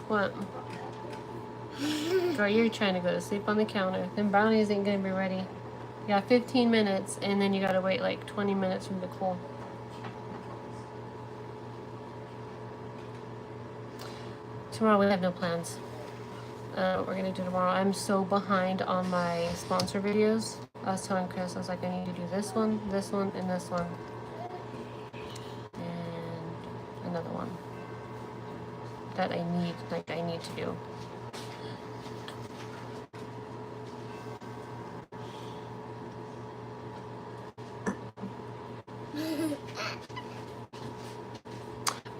What? Girl, you're trying to go to sleep on the counter. Then Brownies ain't gonna be ready. You got 15 minutes, and then you gotta wait like 20 minutes from the cool. Tomorrow we have no plans. We're gonna do tomorrow. I'm so behind on my sponsor videos. I was telling Chris, I was like, I need to do this one, and this one, and another one that I need to do.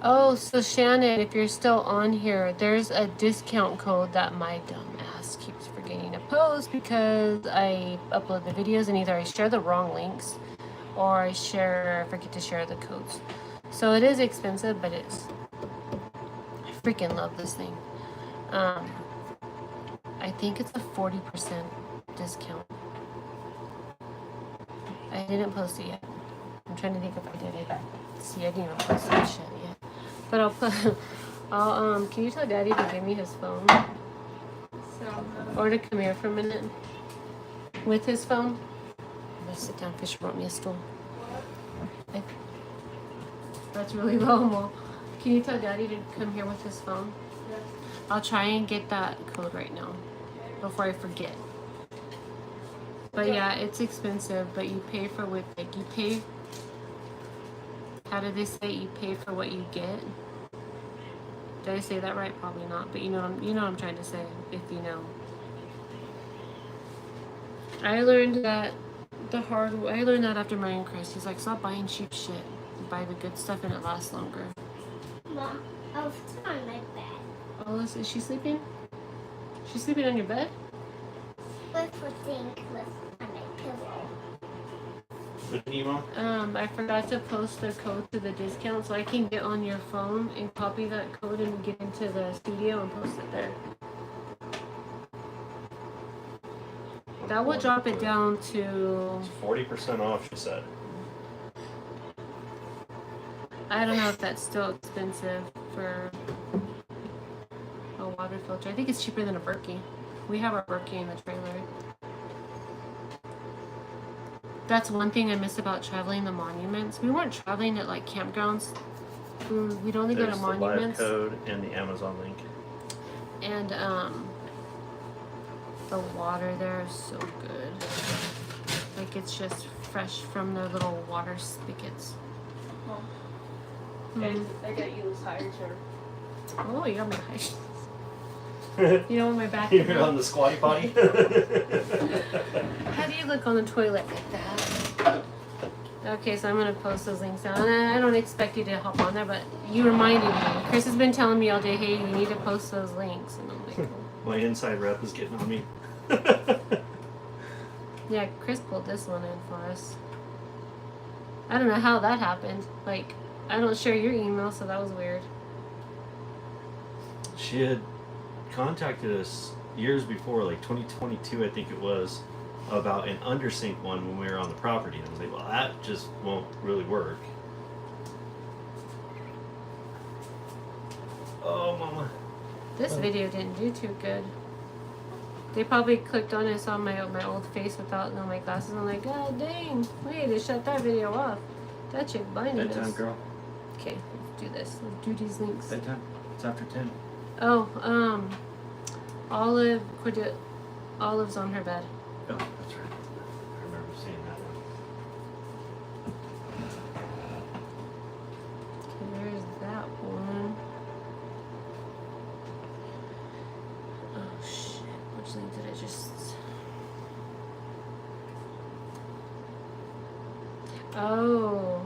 Oh, so Shannon, if you're still on here, there's a discount code that my dumb ass keeps forgetting to post because I upload the videos and either I share the wrong links or I forget to share the codes. So it is expensive, but I freaking love this thing. I think it's a 40% discount. I didn't post it yet. I'm trying to think if I did it. See, I didn't even post that shit yet. But can you tell Daddy to give me his phone? Or to come here for a minute with his phone? I'm gonna sit down. Fisher brought me a stool. That's really low, Mo. Can you tell Daddy to come here with his phone? Yes. I'll try and get that code right now before I forget. But yeah, it's expensive, but you pay for what, like, you pay. How did they say you pay for what you get? Did I say that right? Probably not, but you know what I'm trying to say, if you know. I learned that I learned that after marrying Chris. He's like, stop buying cheap shit. Buy the good stuff and it lasts longer. Mom, I was on my bed. Oh, is she sleeping? She's sleeping on your bed? With the thing was on my pillow. With Nemo? I forgot to post the code to the discount, so I can get on your phone and copy that code and get into the studio and post it there. That will drop it down to... It's 40% off, she said. I don't know if that's still expensive for a water filter. I think it's cheaper than a Berkey. We have our Berkey in the trailer. That's one thing I miss about traveling the monuments. We weren't traveling at like campgrounds. We'd only go to monuments. There's the live code and the Amazon link. And the water there is so good. Like it's just fresh from the little water spigots. Oh. And I got you this higher chair. Oh, you got my high. You know, my back. You're on the squatty potty? How do you look on the toilet like that? Okay, so I'm gonna post those links now. And I don't expect you to hop on there, but you reminded me. Chris has been telling me all day, hey, you need to post those links. And I'm like, My inside rep is getting on me. yeah, Chris pulled this one in for us. I don't know how that happened. Like, I don't share your email, so that was weird. She had contacted us years before, like 2022, I think it was, about an undersink one when we were on the property. And I was like, well, that just won't really work. Oh, mama. This video didn't do too good. They probably clicked on it and saw my old face without my glasses. I'm like, God dang, wait, they shut that video off. That chick blinded Bedtime, us. girl. Okay, let's do this. Let's do these links. Bedtime. It's after 10. Oh, Olive's on her bed. Oh, that's right. I remember seeing that one. Okay, there's that one. Oh shit, which link did I just... Oh,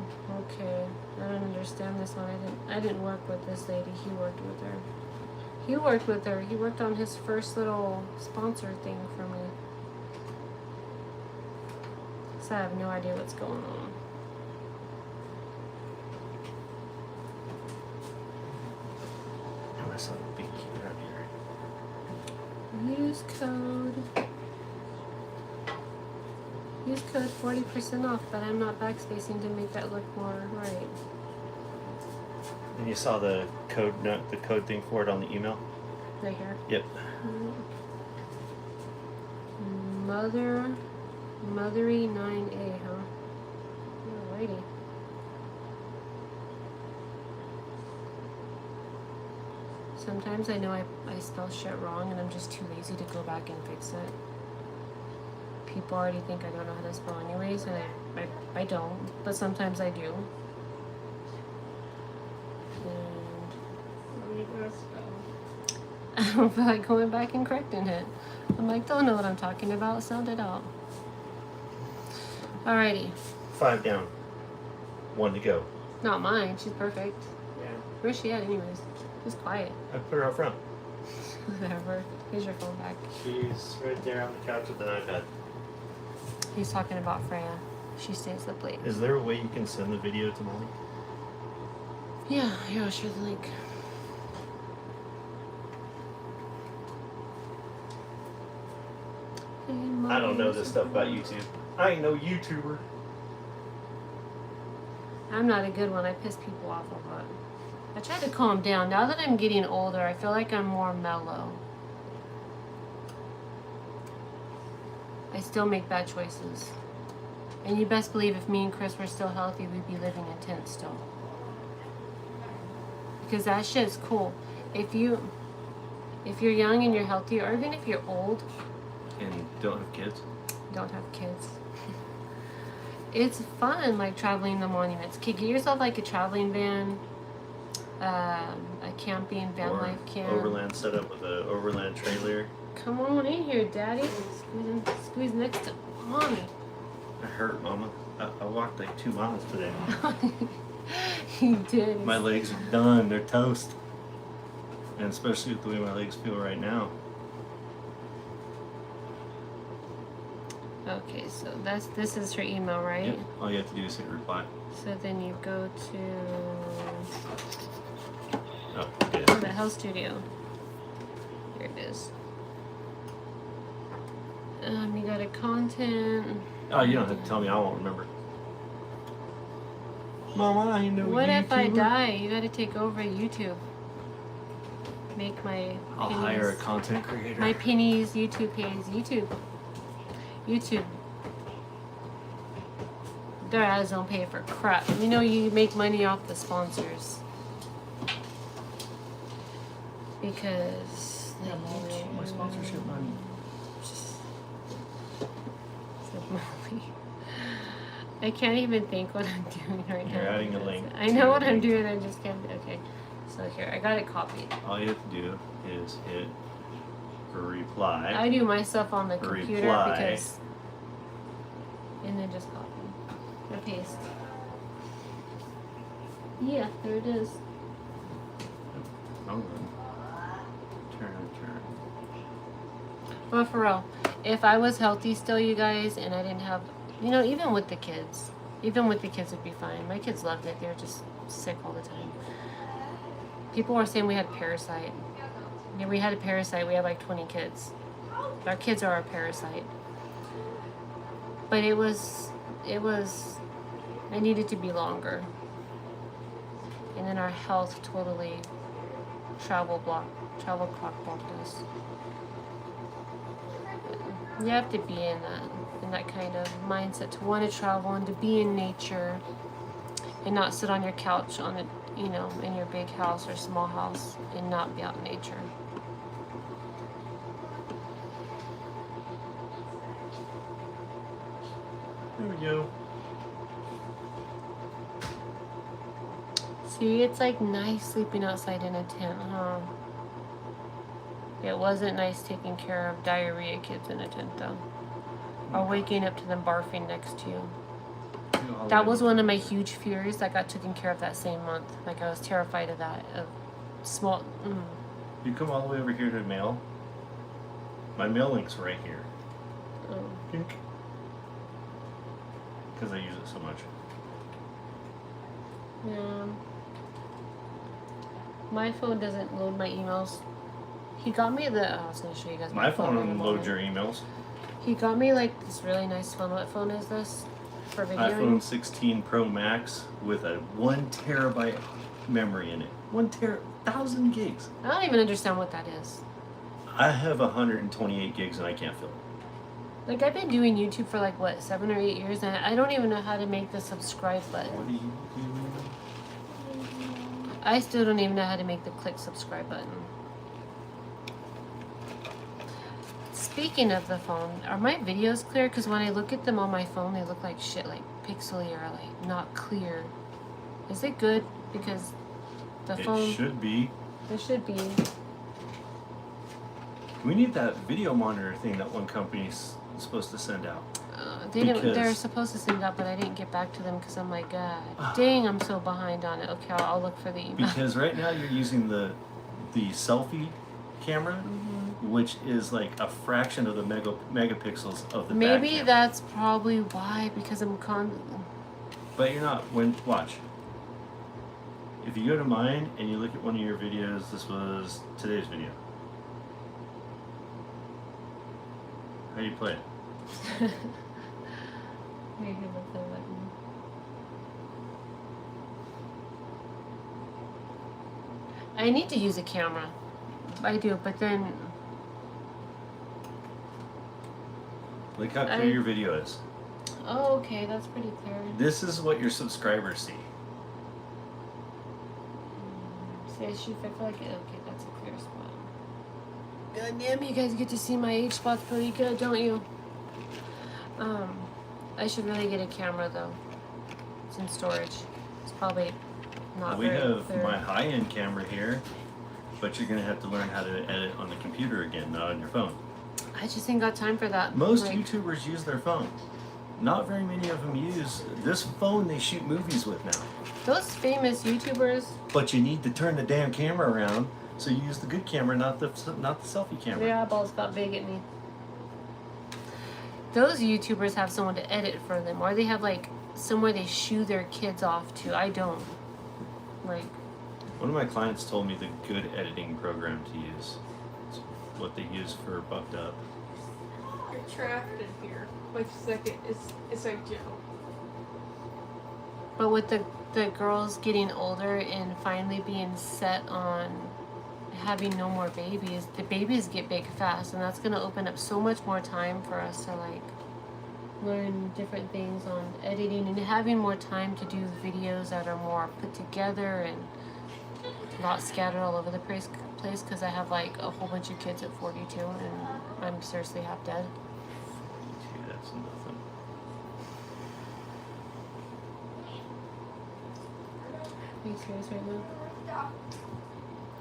okay. I don't understand this one. I didn't work with this lady. He worked with her. He worked on his first little sponsor thing for me. So I have no idea what's going on. Oh, I saw the big key right here. Use code 40% off, but I'm not backspacing to make that look more right. And you saw the code thing for it on the email? Right here. Yep. Mothery 9A, huh? Alrighty. Sometimes I know I spell shit wrong and I'm just too lazy to go back and fix it. People already think I don't know how to spell anyways, and I don't, but sometimes I do. I don't feel like going back and correcting it. I'm like, don't know what I'm talking about, sound it out. Alrighty. 5 down. 1 to go. Not mine, she's perfect. Yeah. Where's she at anyways? She's quiet. I put her up front. Whatever. Here's your phone back. She's right there on the couch with an iPad. He's talking about Freya. She stays up late. Is there a way you can send the video to Molly? Yeah, here, I'll share the link. I don't know this stuff about YouTube. I ain't no YouTuber. I'm not a good one. I piss people off a lot. I try to calm down. Now that I'm getting older, I feel like I'm more mellow. I still make bad choices. And you best believe if me and Chris were still healthy, we'd be living in tents still. Because that shit's cool. If you're young and you're healthy, or even if you're old And don't have kids? don't have kids, it's fun, like traveling the monuments. Get yourself like a traveling van, a camping van Or life camp. overland setup with an overland trailer. Come on in here, Daddy. Squeeze next to Mommy. I hurt, Mama. I walked like 2 miles today. You did. My legs are done. They're toast. And especially with the way my legs feel right now. Okay, so this is her email, right? Yep. All you have to do is hit reply. So then you go to Oh, okay. the Health Studio. Here it is. You got a content. Oh, you don't have to tell me. I won't remember. Mama, I know What if I YouTuber. die? You gotta take over YouTube. Make my I'll pennies, hire a content creator. my pennies YouTube pays. YouTube. Their ads don't pay for crap. You know you make money off the sponsors. Because Yeah, Molly, I want my sponsorship money. Molly. I can't even think what I'm doing right now. You're adding a because link I know to what the I'm link. doing, I just can't. Okay. So here, I got it copied. All you have to do is hit reply. I do my stuff on the computer Reply. because. And then just copy. The paste. Yeah, there it is. Turn. Well, for real, if I was healthy still, you guys, and I didn't have, even with the kids, it'd be fine. My kids loved it. They were just sick all the time. People were saying we had parasite. Yeah, we had a parasite. We had like 20 kids. Our kids are our parasite. But it needed to be longer. And then our health totally travel clock blocked us. You have to be in that kind of mindset to want to travel and to be in nature and not sit on your couch in your big house or small house and not be out in nature. There we go. See, it's like nice sleeping outside in a tent, huh? It wasn't nice taking care of diarrhea kids in a tent, though. Or waking up to them barfing next to you. That was one of my huge fears that got taken care of that same month. Like, I was terrified of that. Of small... You come all the way over here to mail. My mail link's right here. Oh. Because I use it so much. Yeah. My phone doesn't load my emails. He got me I was going to show you guys My phone in a loads moment. your emails. He got me like this really nice phone. What phone is this? For videoing? iPhone 16 Pro Max with a 1 terabyte memory in it. 1,000 gigs. I don't even understand what that is. I have 128 gigs and I can't fill it. Like, I've been doing YouTube for like, 7 or 8 years, and I don't even know how to make the subscribe button. What are you doing? I still don't even know how to make the click subscribe button. Speaking of the phone, are my videos clear? Because when I look at them on my phone, they look like shit, like pixely or like not clear. Is it good? Because the phone... It should be. It should be. We need that video monitor thing that one company's supposed to send out. They're supposed to send out, but I didn't get back to them because I'm like, God dang, I'm so behind on it. Okay, I'll look for the email. Because right now you're using the selfie camera, which is like a fraction of the megapixels of the back Maybe camera. that's probably why, because I'm But you're not. Watch. If you go to mine and you look at one of your videos, this was today's video. How do you play it? Maybe look the button. I need to use a camera. I do, but then Look how clear your video is. oh, okay, that's pretty clear. This is what your subscribers see. See, I feel like okay, that's a clear spot. God damn, you guys get to see my H spots pretty good, don't you? I should really get a camera though. It's in storage. It's probably not We very have clear. my high-end camera here, but you're gonna have to learn how to edit on the computer again, not on your phone. I just ain't got time for that. Most Like, YouTubers use their phone. Not very many of them use this phone they shoot movies with now. those famous YouTubers, But you need to turn the damn camera around, so you use the good camera, not the selfie camera. their eyeballs got big at me. Those YouTubers have someone to edit for them, or they have like somewhere they shoo their kids off to. I don't. Like, One of my clients told me the good editing program to use. It's what they use for Bucked Up. You're trapped in here. Like, it's like jail. but with the girls getting older and finally being set on having no more babies, the babies get big fast, and that's going to open up so much more time for us to like learn different things on editing and having more time to do videos that are more put together and not scattered all over the place because I have like a whole bunch of kids at 42 and I'm seriously half dead. That's nothing. Are you serious right now?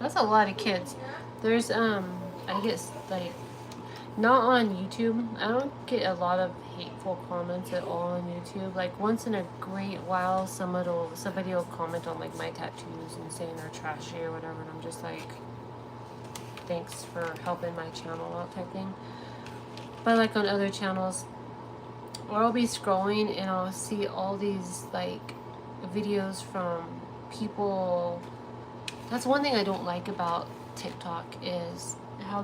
That's a lot of kids. There's I guess like Not on YouTube. I don't get a lot of hateful comments at all on YouTube. Like once in a great while, somebody will comment on like my tattoos and saying they're trashy or whatever, and I'm just like, thanks for helping my channel out type thing. But like on other channels, or I'll be scrolling and I'll see all these like videos from people. That's one thing I don't like about TikTok is how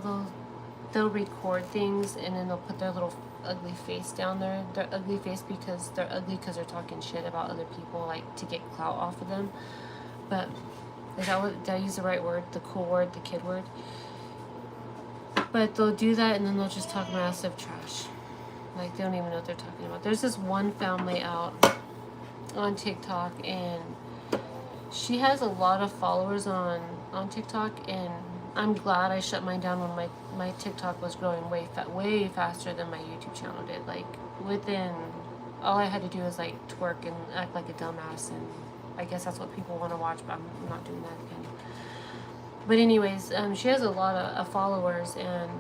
they'll record things and then they'll put their little ugly face down there. Their ugly face because they're ugly because they're talking shit about other people, like to get clout off of them. But is that what, did I use the right word? The cool word, the kid word? But they'll do that and then they'll just talk massive trash. Like they don't even know what they're talking about. There's this one family out on TikTok and she has a lot of followers on TikTok, and I'm glad I shut mine down when my TikTok was growing way faster than my YouTube channel did. Like within, all I had to do was like twerk and act like a dumbass, and I guess that's what people want to watch, but I'm not doing that again. But anyways, she has a lot of followers, and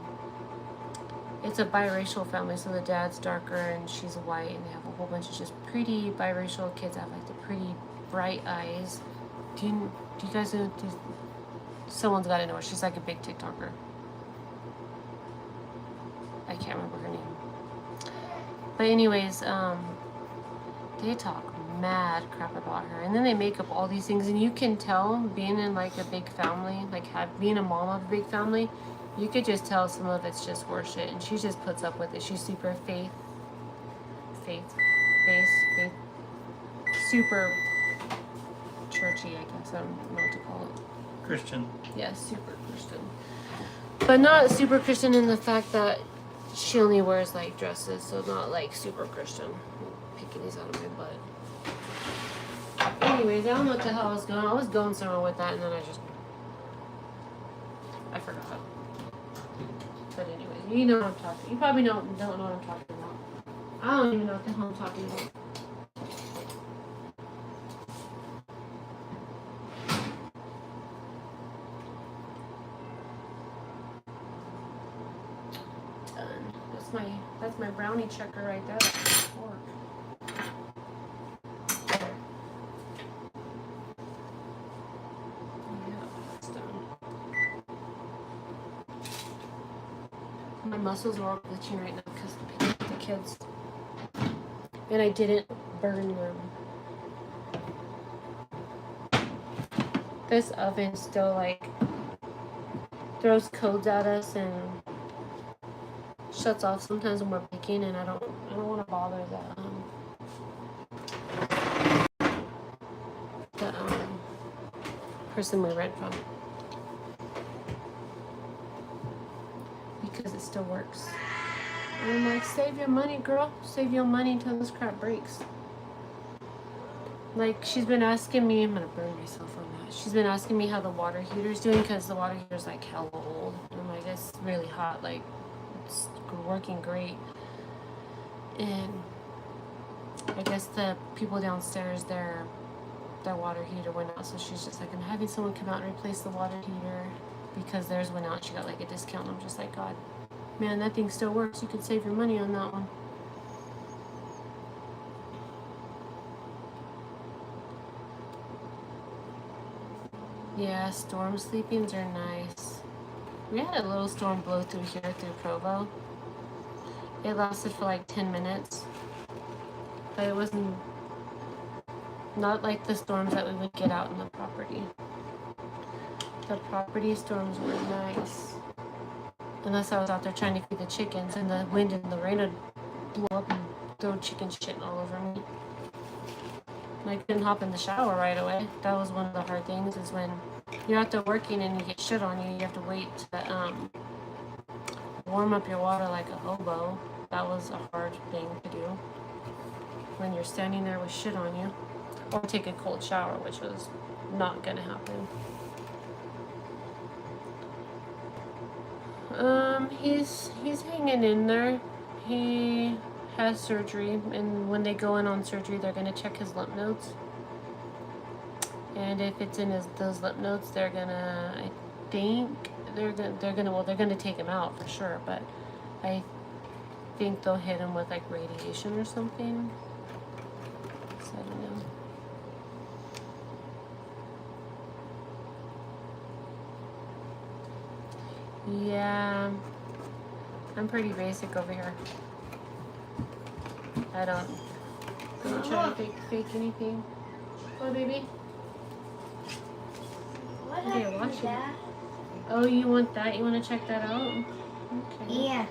it's a biracial family, so the dad's darker and she's white, and they have a whole bunch of just pretty biracial kids that have like the pretty bright eyes. Do you guys know? Someone's got to know her. She's like a big TikToker. I can't remember her name. But anyways, they talk mad crap about her, and then they make up all these things, and you can tell being in like a big family, like being a mom of a big family, you could just tell some of it's just horseshit, and she just puts up with it. She's super super churchy, I guess. I don't know what to call it. Christian. Yeah, super Christian. But not super Christian in the fact that she only wears like dresses, so not like super Christian. I'm picking these out of my butt. Anyways, I don't know what the hell I was going. I was going somewhere with that, and then I forgot. But anyways, you know what I'm talking. You probably don't know what I'm talking about. I don't even know what the hell I'm talking about. That's my brownie checker right there. Yeah, that's done. My muscles are all glitching right now because of the kids. And I didn't burn them. This oven still like throws codes at us and shuts off sometimes when we're baking, and I don't want to bother the person we rent from because it still works. And I'm like, save your money, girl. Save your money until this crap breaks. Like, she's been asking me, I'm gonna burn myself on that. She's been asking me how the water heater's doing because the water heater's like hella old. And I'm like, it's really hot. Like, it's working great, and I guess the people downstairs their water heater went out, so she's just like, I'm having someone come out and replace the water heater because theirs went out. She got like a discount, and I'm just like, God, man, that thing still works. You could save your money on that one. Yeah, storm sleepings are nice. We had a little storm blow through here, through Provo. It lasted for like 10 minutes. But it wasn't not like the storms that we would get out in the property. The property storms were nice. Unless I was out there trying to feed the chickens and the wind and the rain would blow up and throw chicken shit all over me. And I couldn't hop in the shower right away. That was one of the hard things, is when you're out there working and you get shit on you, you have to wait to warm up your water like a hobo. That was a hard thing to do when you're standing there with shit on you. Or take a cold shower, which was not gonna happen. He's hanging in there. He has surgery, and when they go in on surgery, they're gonna check his lymph nodes. And if it's in those lymph nodes, they're gonna, I think they're gonna take him out for sure. But I think they'll hit him with like radiation or something. So I don't know. Yeah, I'm pretty basic over here. I don't try to fake anything. Oh, baby. What Okay, happened watch to it. that? Oh, you want that? You want to check that out? Okay. Yeah.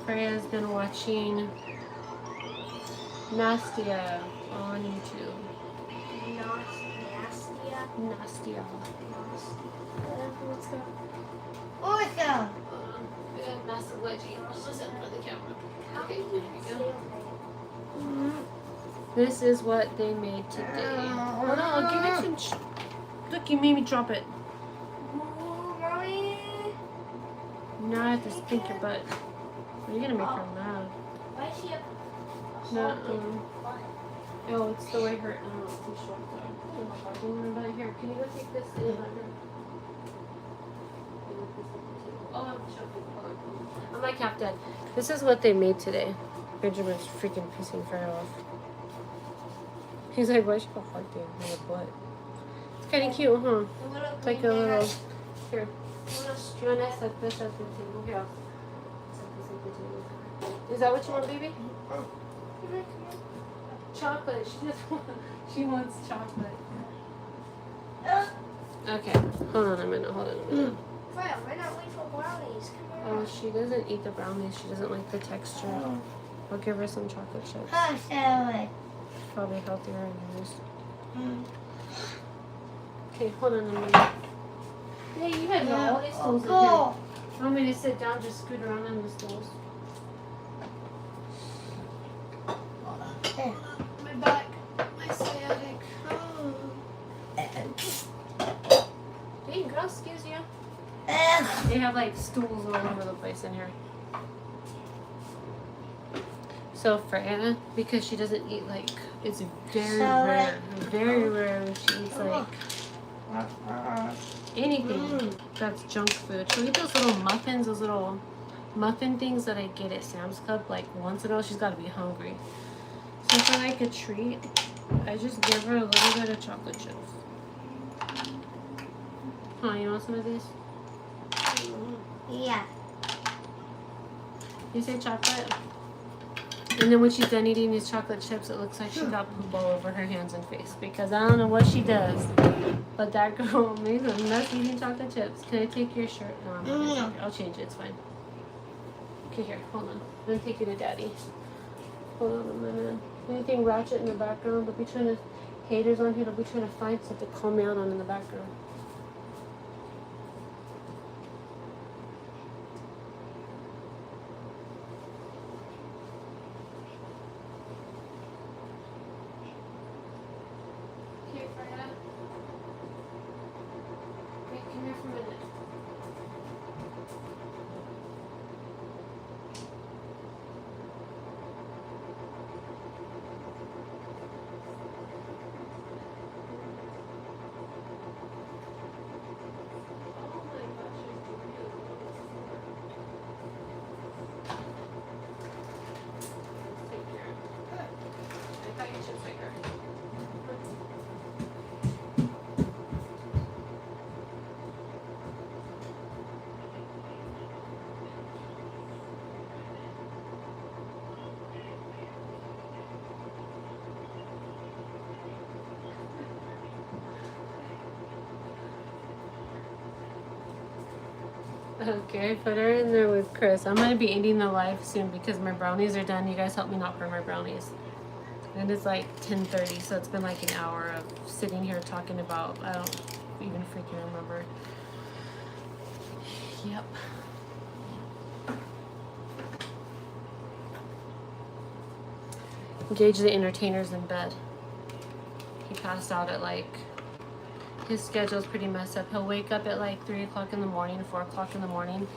Freya's been watching Nastia on YouTube. Nastia. Nastia. What's that? Ortho. Massive wedgie. Listen for the camera. Okay, Okay, there you go. This is what they made today. Hold on, I'll give it some. Look, you made me drop it. Mommy. Now I have to stink your butt. You're gonna make her mad. Why is she up? No, oh, it's the way her. Oh, it's too short. Sorry. Here, can you go take this in the bedroom? Oh, I'm choking. I'm like half dead. This is what they made today. Benjamin's freaking pissing Freya off. He's like, why is she got hard thing on her butt? It's kind of cute, huh? It's like a little. Here. Do you want to set this at the table? Here, I'll set this at the table. Is that what you want, baby? Chocolate. She just wants. She wants chocolate. Okay. Hold on a minute. Freya, why not wait for brownies? Come Oh, on. she doesn't eat the brownies. She doesn't like the texture. I'll give her some chocolate chips. Probably healthier anyways. Okay, hold on a minute. Hey, you had all these stools in here. You want me to sit down, just scoot around on the stools? My back, my sciatic. Hey, girl, excuse you. They have like stools all over the place in here. So Freya, because she doesn't eat like, it's very rare when she eats like anything that's junk food. She'll eat those little muffins, those little muffin things that I get at Sam's Club like once in a while. She's got to be hungry. So for like a treat, I just give her a little bit of chocolate chips. Huh, you want some of these? Yeah. You say chocolate? And then when she's done eating these chocolate chips, it looks like she got poop all over her hands and face. Because I don't know what she does, but that girl makes a mess eating chocolate chips. Can I take your shirt? No, I'm not gonna take it. I'll change it. It's fine. Okay, here. Hold on. I'm going to take you to Daddy. Hold on a minute. Anything ratchet in the background? They'll be trying to... Haters on here. They'll be trying to find something to calm me out on in the background. Here, Freya. Wait, come here for a minute. Okay, I put her in there with Chris. I'm gonna be ending the live soon because my brownies are done. You guys help me not burn my brownies. And it's like 10:30, so it's been like an hour of sitting here talking about, I don't even freaking remember. Yep. Gage the entertainer's in bed. He passed out at like, his schedule's pretty messed up. He'll wake up at like 3 o'clock in the morning, 4 o'clock in the morning,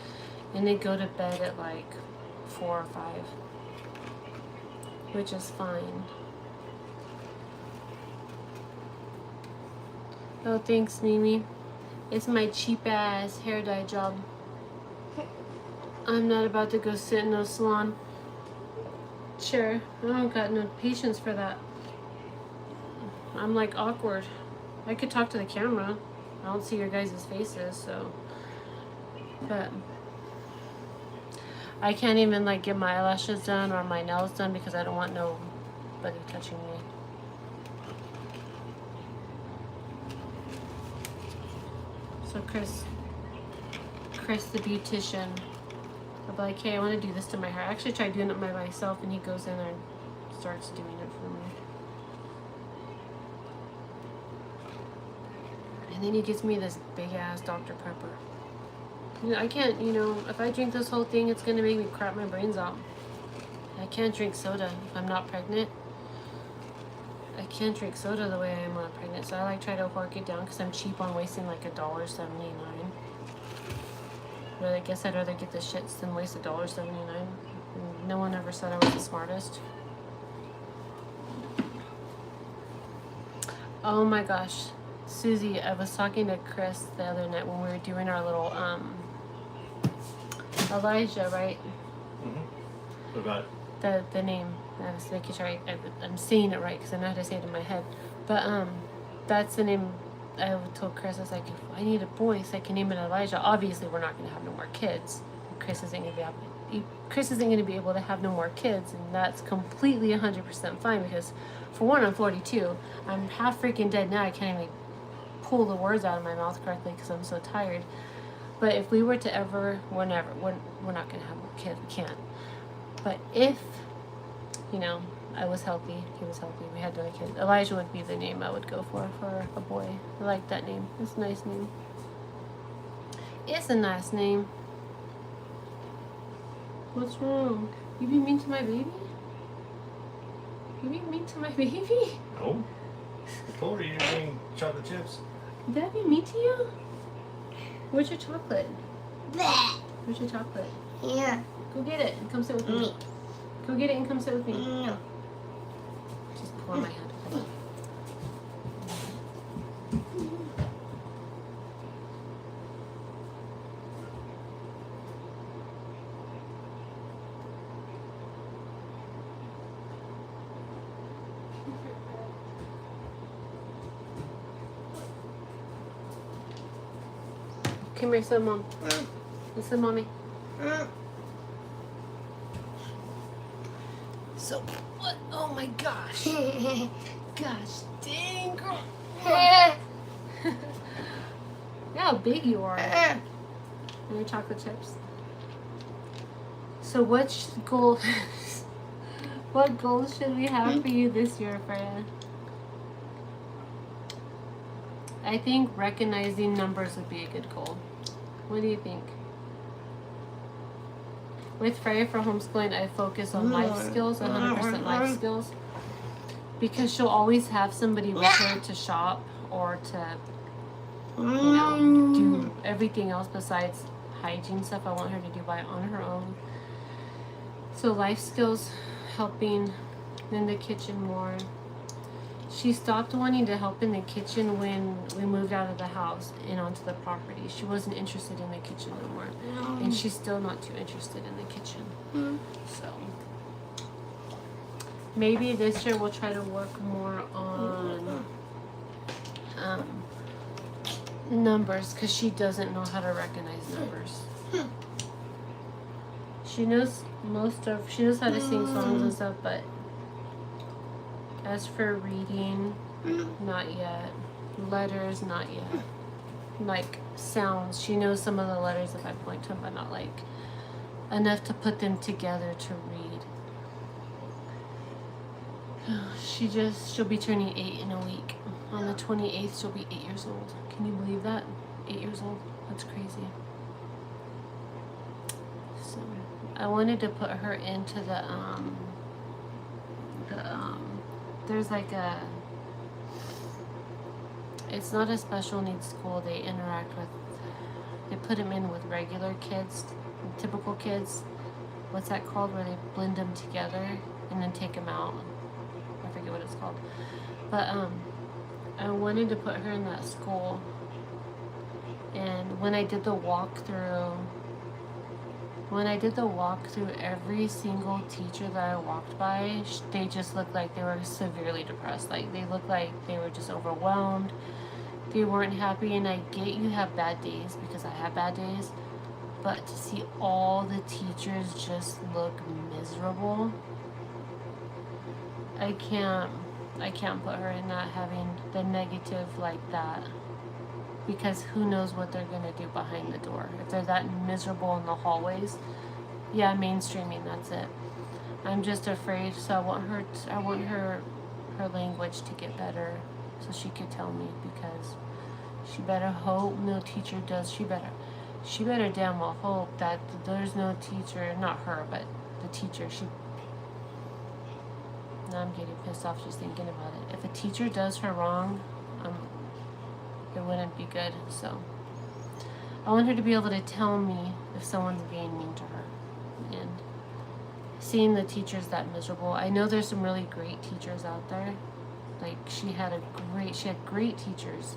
and then go to bed at like 4 or 5, which is fine. Oh, thanks, Mimi. It's my cheap ass hair dye job. I'm not about to go sit in no salon chair. I don't got no patience for that. I'm like awkward. I could talk to the camera. I don't see your guys' faces, so. But I can't even like get my eyelashes done or my nails done because I don't want nobody touching me. So Chris the beautician, I'll be like, hey, I want to do this to my hair. I actually tried doing it by myself, and he goes in there and starts doing it for me. And then he gives me this big ass Dr. Pepper. You know, I can't, if I drink this whole thing, it's gonna make me crap my brains out. I can't drink soda if I'm not pregnant. I can't drink soda the way I am when I'm pregnant, so I like try to work it down because I'm cheap on wasting like $1.79. But I guess I'd rather get the shits than waste $1.79. No one ever said I was the smartest. Oh my gosh, Susie, I was talking to Chris the other night when we were doing our little Elijah, right? Mm-hmm. What about it? The name. I was making sure I'm saying it right because I know how to say it in my head. But that's the name. I told Chris, I was like, if I need a boy, so I can name it Elijah. Obviously, we're not going to have no more kids. Chris isn't going to be able to have no more kids, and that's completely 100% fine because, for one, I'm 42. I'm half freaking dead now. I can't even pull the words out of my mouth correctly because I'm so tired. But if we were to ever, we're not going to have more kids. We can't. But if, I was healthy, he was healthy, we had no kids, Elijah would be the name I would go for a boy. I like that name. It's a nice name. It's a nice name. What's wrong? You being mean to my baby? You being mean to my baby? No. I told her you didn't bring chocolate chips. Did that be mean to you? Where's your chocolate? Bleh. Where's your chocolate? Here. Go get it and come sit with me. Go get it and come sit with me. No. Just pour my hand. Come here, sit, Mom. Listen, Mommy. So, what? Oh my gosh. Gosh dang, girl. Look how big you are. And your chocolate chips. So what goals should we have for you this year, Freya? I think recognizing numbers would be a good goal. What do you think? With Freya for homeschooling, I focus on life skills, 100% life skills. Because she'll always have somebody with her to shop or to, do everything else besides hygiene stuff. I want her to do on her own. So life skills, helping in the kitchen more. She stopped wanting to help in the kitchen when we moved out of the house and onto the property. She wasn't interested in the kitchen no more. And she's still not too interested in the kitchen. So maybe this year we'll try to work more on numbers because she doesn't know how to recognize numbers. She knows she knows how to sing songs and stuff, but as for reading, not yet. Letters, not yet. Like sounds, she knows some of the letters if I point to them, but not like enough to put them together to read. She'll be turning 8 in a week. On the 28th, she'll be 8 years old. Can you believe that? 8 years old. That's crazy. So I wanted to put her into there's like it's not a special needs school. They put them in with regular kids, typical kids. What's that called? Where they blend them together and then take them out. I forget what it's called. But I wanted to put her in that school. And when I did the walkthrough When I did the walkthrough, every single teacher that I walked by, they just looked like they were severely depressed. Like they looked like they were just overwhelmed. They weren't happy, and I get you have bad days because I have bad days, but to see all the teachers just look miserable, I can't put her in that, having the negative like that, because who knows what they're gonna do behind the door. If they're that miserable in the hallways, yeah, mainstreaming, that's it. I'm just afraid, so I want her language to get better so she could tell me, because she better hope no teacher does. She better damn well hope that there's no teacher, not her, but the teacher. Now I'm getting pissed off just thinking about it. If a teacher does her wrong, it wouldn't be good. So I want her to be able to tell me if someone's being mean to her. And seeing the teachers that miserable, I know there's some really great teachers out there. Like she had great teachers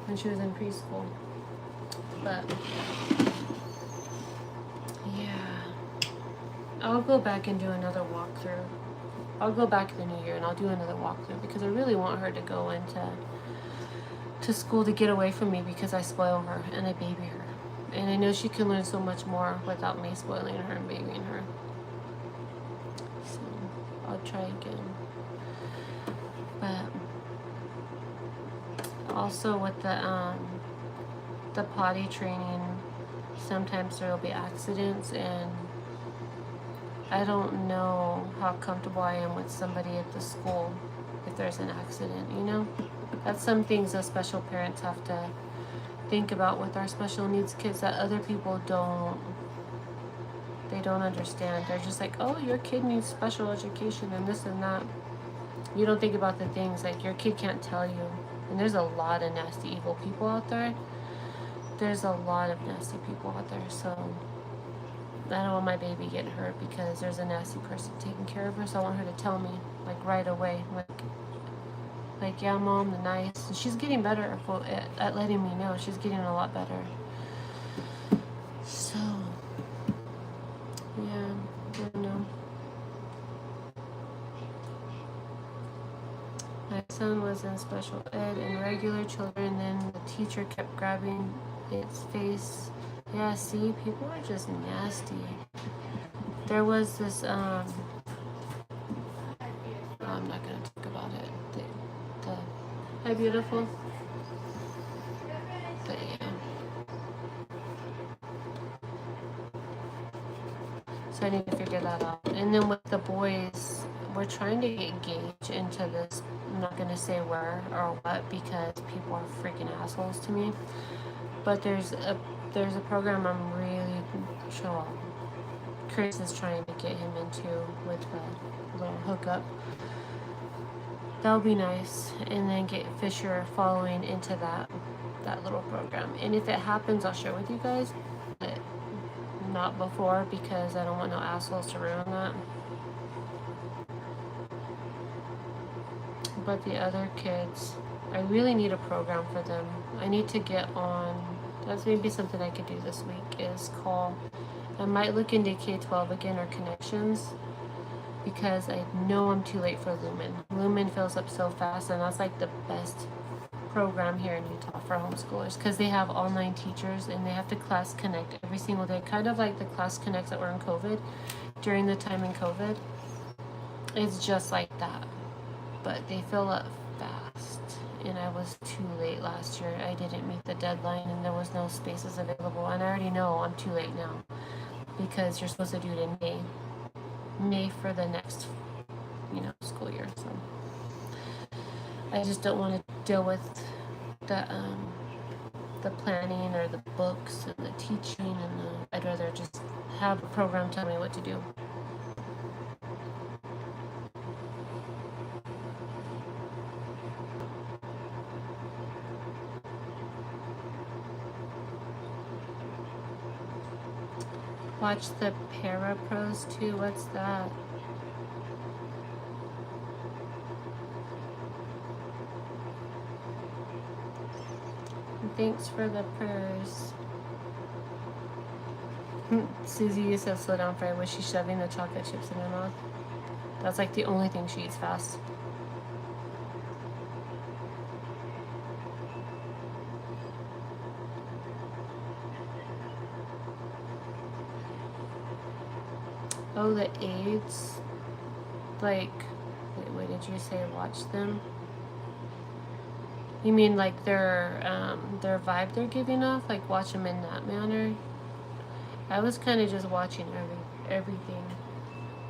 when she was in preschool. But yeah, I'll go back and do another walkthrough. I'll go back in the new year and I'll do another walkthrough, because I really want her to go into school to get away from me, because I spoil her and I baby her. And I know she can learn so much more without me spoiling her and babying her. So I'll try again. But also with the potty training, sometimes there will be accidents, and I don't know how comfortable I am with somebody at the school if there's an accident, you know? That's some things that special parents have to think about with our special needs kids that other people don't understand. They're just like, oh, your kid needs special education and this and that. You don't think about the things like your kid can't tell you. And there's a lot of nasty, evil people out there. There's a lot of nasty people out there, so I don't want my baby getting hurt because there's a nasty person taking care of her, so I want her to tell me, like, right away. Like yeah, Mom, the nice. And she's getting better at letting me know. She's getting a lot better. So, yeah, I don't know. My son was in special ed and regular children, then the teacher kept grabbing its face. Yeah, see, people are just nasty. There was this, I'm not gonna talk about it. Hi, beautiful. But yeah. So I need to figure that out. And then with the boys, we're trying to get engaged into this. I'm not gonna say where or what because people are freaking assholes to me. But there's a program I'm really sure Chris is trying to get him into with a little hookup. That would be nice, and then get Fisher following into that little program. And if it happens, I'll share with you guys, but not before because I don't want no assholes to ruin that. But the other kids, I really need a program for them. I need to get on. That's maybe something I could do this week is call. I might look into K-12 again or Connections because I know I'm too late for Lumen. Lumen fills up so fast, and that's like the best program here in Utah for homeschoolers because they have online teachers and they have to class connect every single day, kind of like the class connects that were in COVID during the time in COVID. It's just like that, but they fill up fast, and I was too late last year. I didn't meet the deadline and there was no spaces available, and I already know I'm too late now because you're supposed to do it in May for the next school year. So I just don't want to deal with the planning or the books and the teaching, and I'd rather just have a program tell me what to do. Watch the Para Pros too. What's that? And thanks for the prayers. Susie says, slow down, Fred. Was she shoving the chocolate chips in her mouth? That's like the only thing she eats fast. Oh, the aides. Like, wait, did you say watch them? You mean like their vibe they're giving off? Like watch them in that manner? I was kind of just watching everything.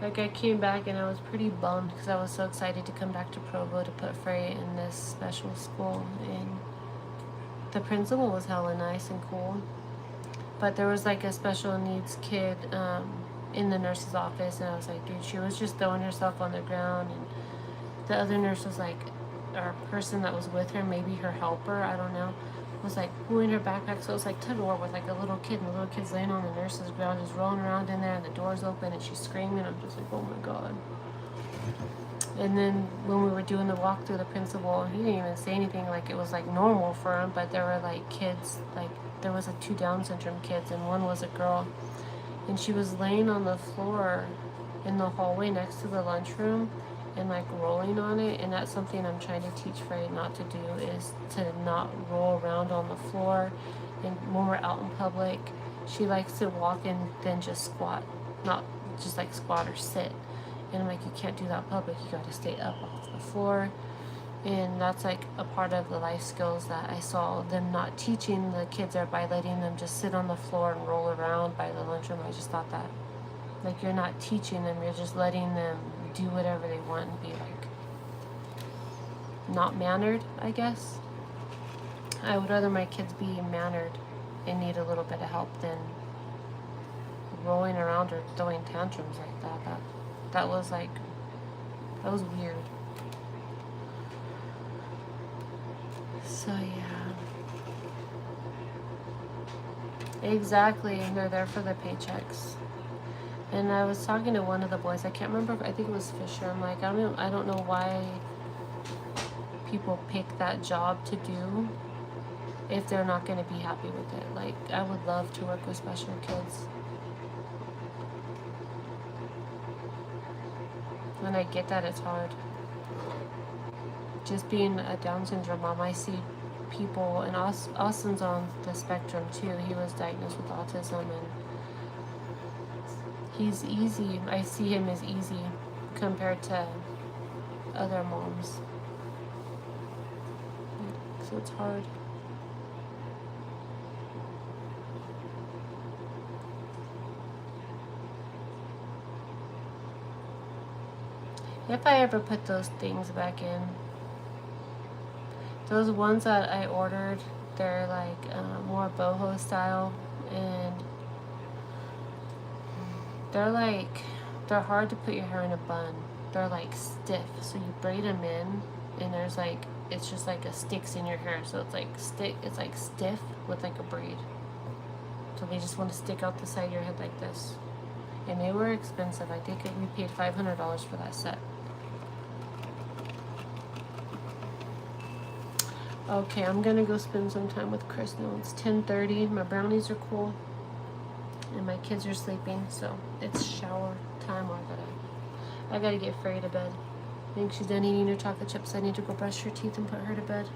Like I came back and I was pretty bummed because I was so excited to come back to Provo to put Frey in this special school, and the principal was hella nice and cool. But there was like a special needs kid in the nurse's office, and I was like, dude, she was just throwing herself on the ground, and the other nurse was like, or person that was with her, maybe her helper, I don't know, was like pulling her backpack. So it was like tug of war with like a little kid, and the little kid's laying on the nurse's ground, just rolling around in there, and the door's open, and she's screaming. I'm just like, oh my god. And then when we were doing the walk through, the principal, he didn't even say anything, like it was like normal for him, but there were like kids, like there was 2 Down syndrome kids, and one was a girl, and she was laying on the floor in the hallway next to the lunchroom and like rolling on it. And that's something I'm trying to teach Frey not to do, is to not roll around on the floor. And when we're out in public, she likes to walk and then just squat, not just like squat or sit. And I'm like, you can't do that in public, you got to stay up off the floor. And that's like a part of the life skills that I saw them not teaching the kids, or by letting them just sit on the floor and roll around by the lunchroom. I just thought that, like, you're not teaching them, you're just letting them do whatever they want and be like not mannered, I guess. I would rather my kids be mannered and need a little bit of help than rolling around or throwing tantrums like that. That was weird. So yeah, exactly, and they're there for the paychecks. And I was talking to one of the boys, I can't remember, I think it was Fisher. I'm like, I don't know why people pick that job to do if they're not going to be happy with it. Like, I would love to work with special kids. And I get that it's hard. Just being a Down syndrome mom, I see people, and Austin's on the spectrum too. He was diagnosed with autism, and he's easy. I see him as easy compared to other moms. So it's hard. If I ever put those things back in, those ones that I ordered, they're like more boho style, and they're hard to put your hair in a bun. They're like stiff, so you braid them in, and there's like, it's just like a sticks in your hair, so it's like stiff with like a braid. So they just want to stick out the side of your head like this. And they were expensive. I think we paid $500 for that set. Okay, I'm gonna go spend some time with Chris now. It's 10:30. My brownies are cool, and my kids are sleeping, so it's shower time. Or I gotta get Frey to bed. I think she's done eating her chocolate chips. I need to go brush her teeth and put her to bed.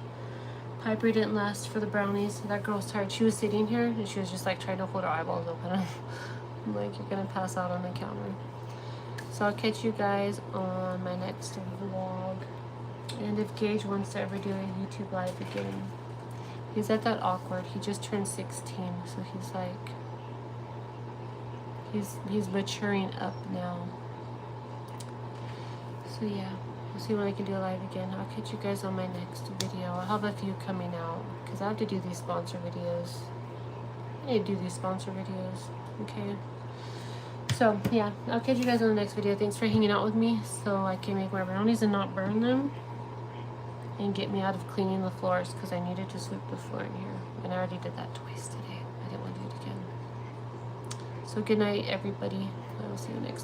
Piper didn't last for the brownies. That girl's tired. She was sitting here and she was just like trying to hold her eyeballs open. I'm like, you're gonna pass out on the counter. So I'll catch you guys on my next vlog. And if Gage wants to ever do a YouTube live again, he's at that awkward. He just turned 16, so he's like, he's maturing up now. So yeah, we'll see when I can do a live again. I'll catch you guys on my next video. I'll have a few coming out because I have to do these sponsor videos. I need to do these sponsor videos. Okay. So yeah, I'll catch you guys on the next video. Thanks for hanging out with me so I can make my brownies and not burn them, and get me out of cleaning the floors because I needed to sweep the floor in here. And I already did that twice today. I didn't want to do it again. So good night, everybody. I will see you next time.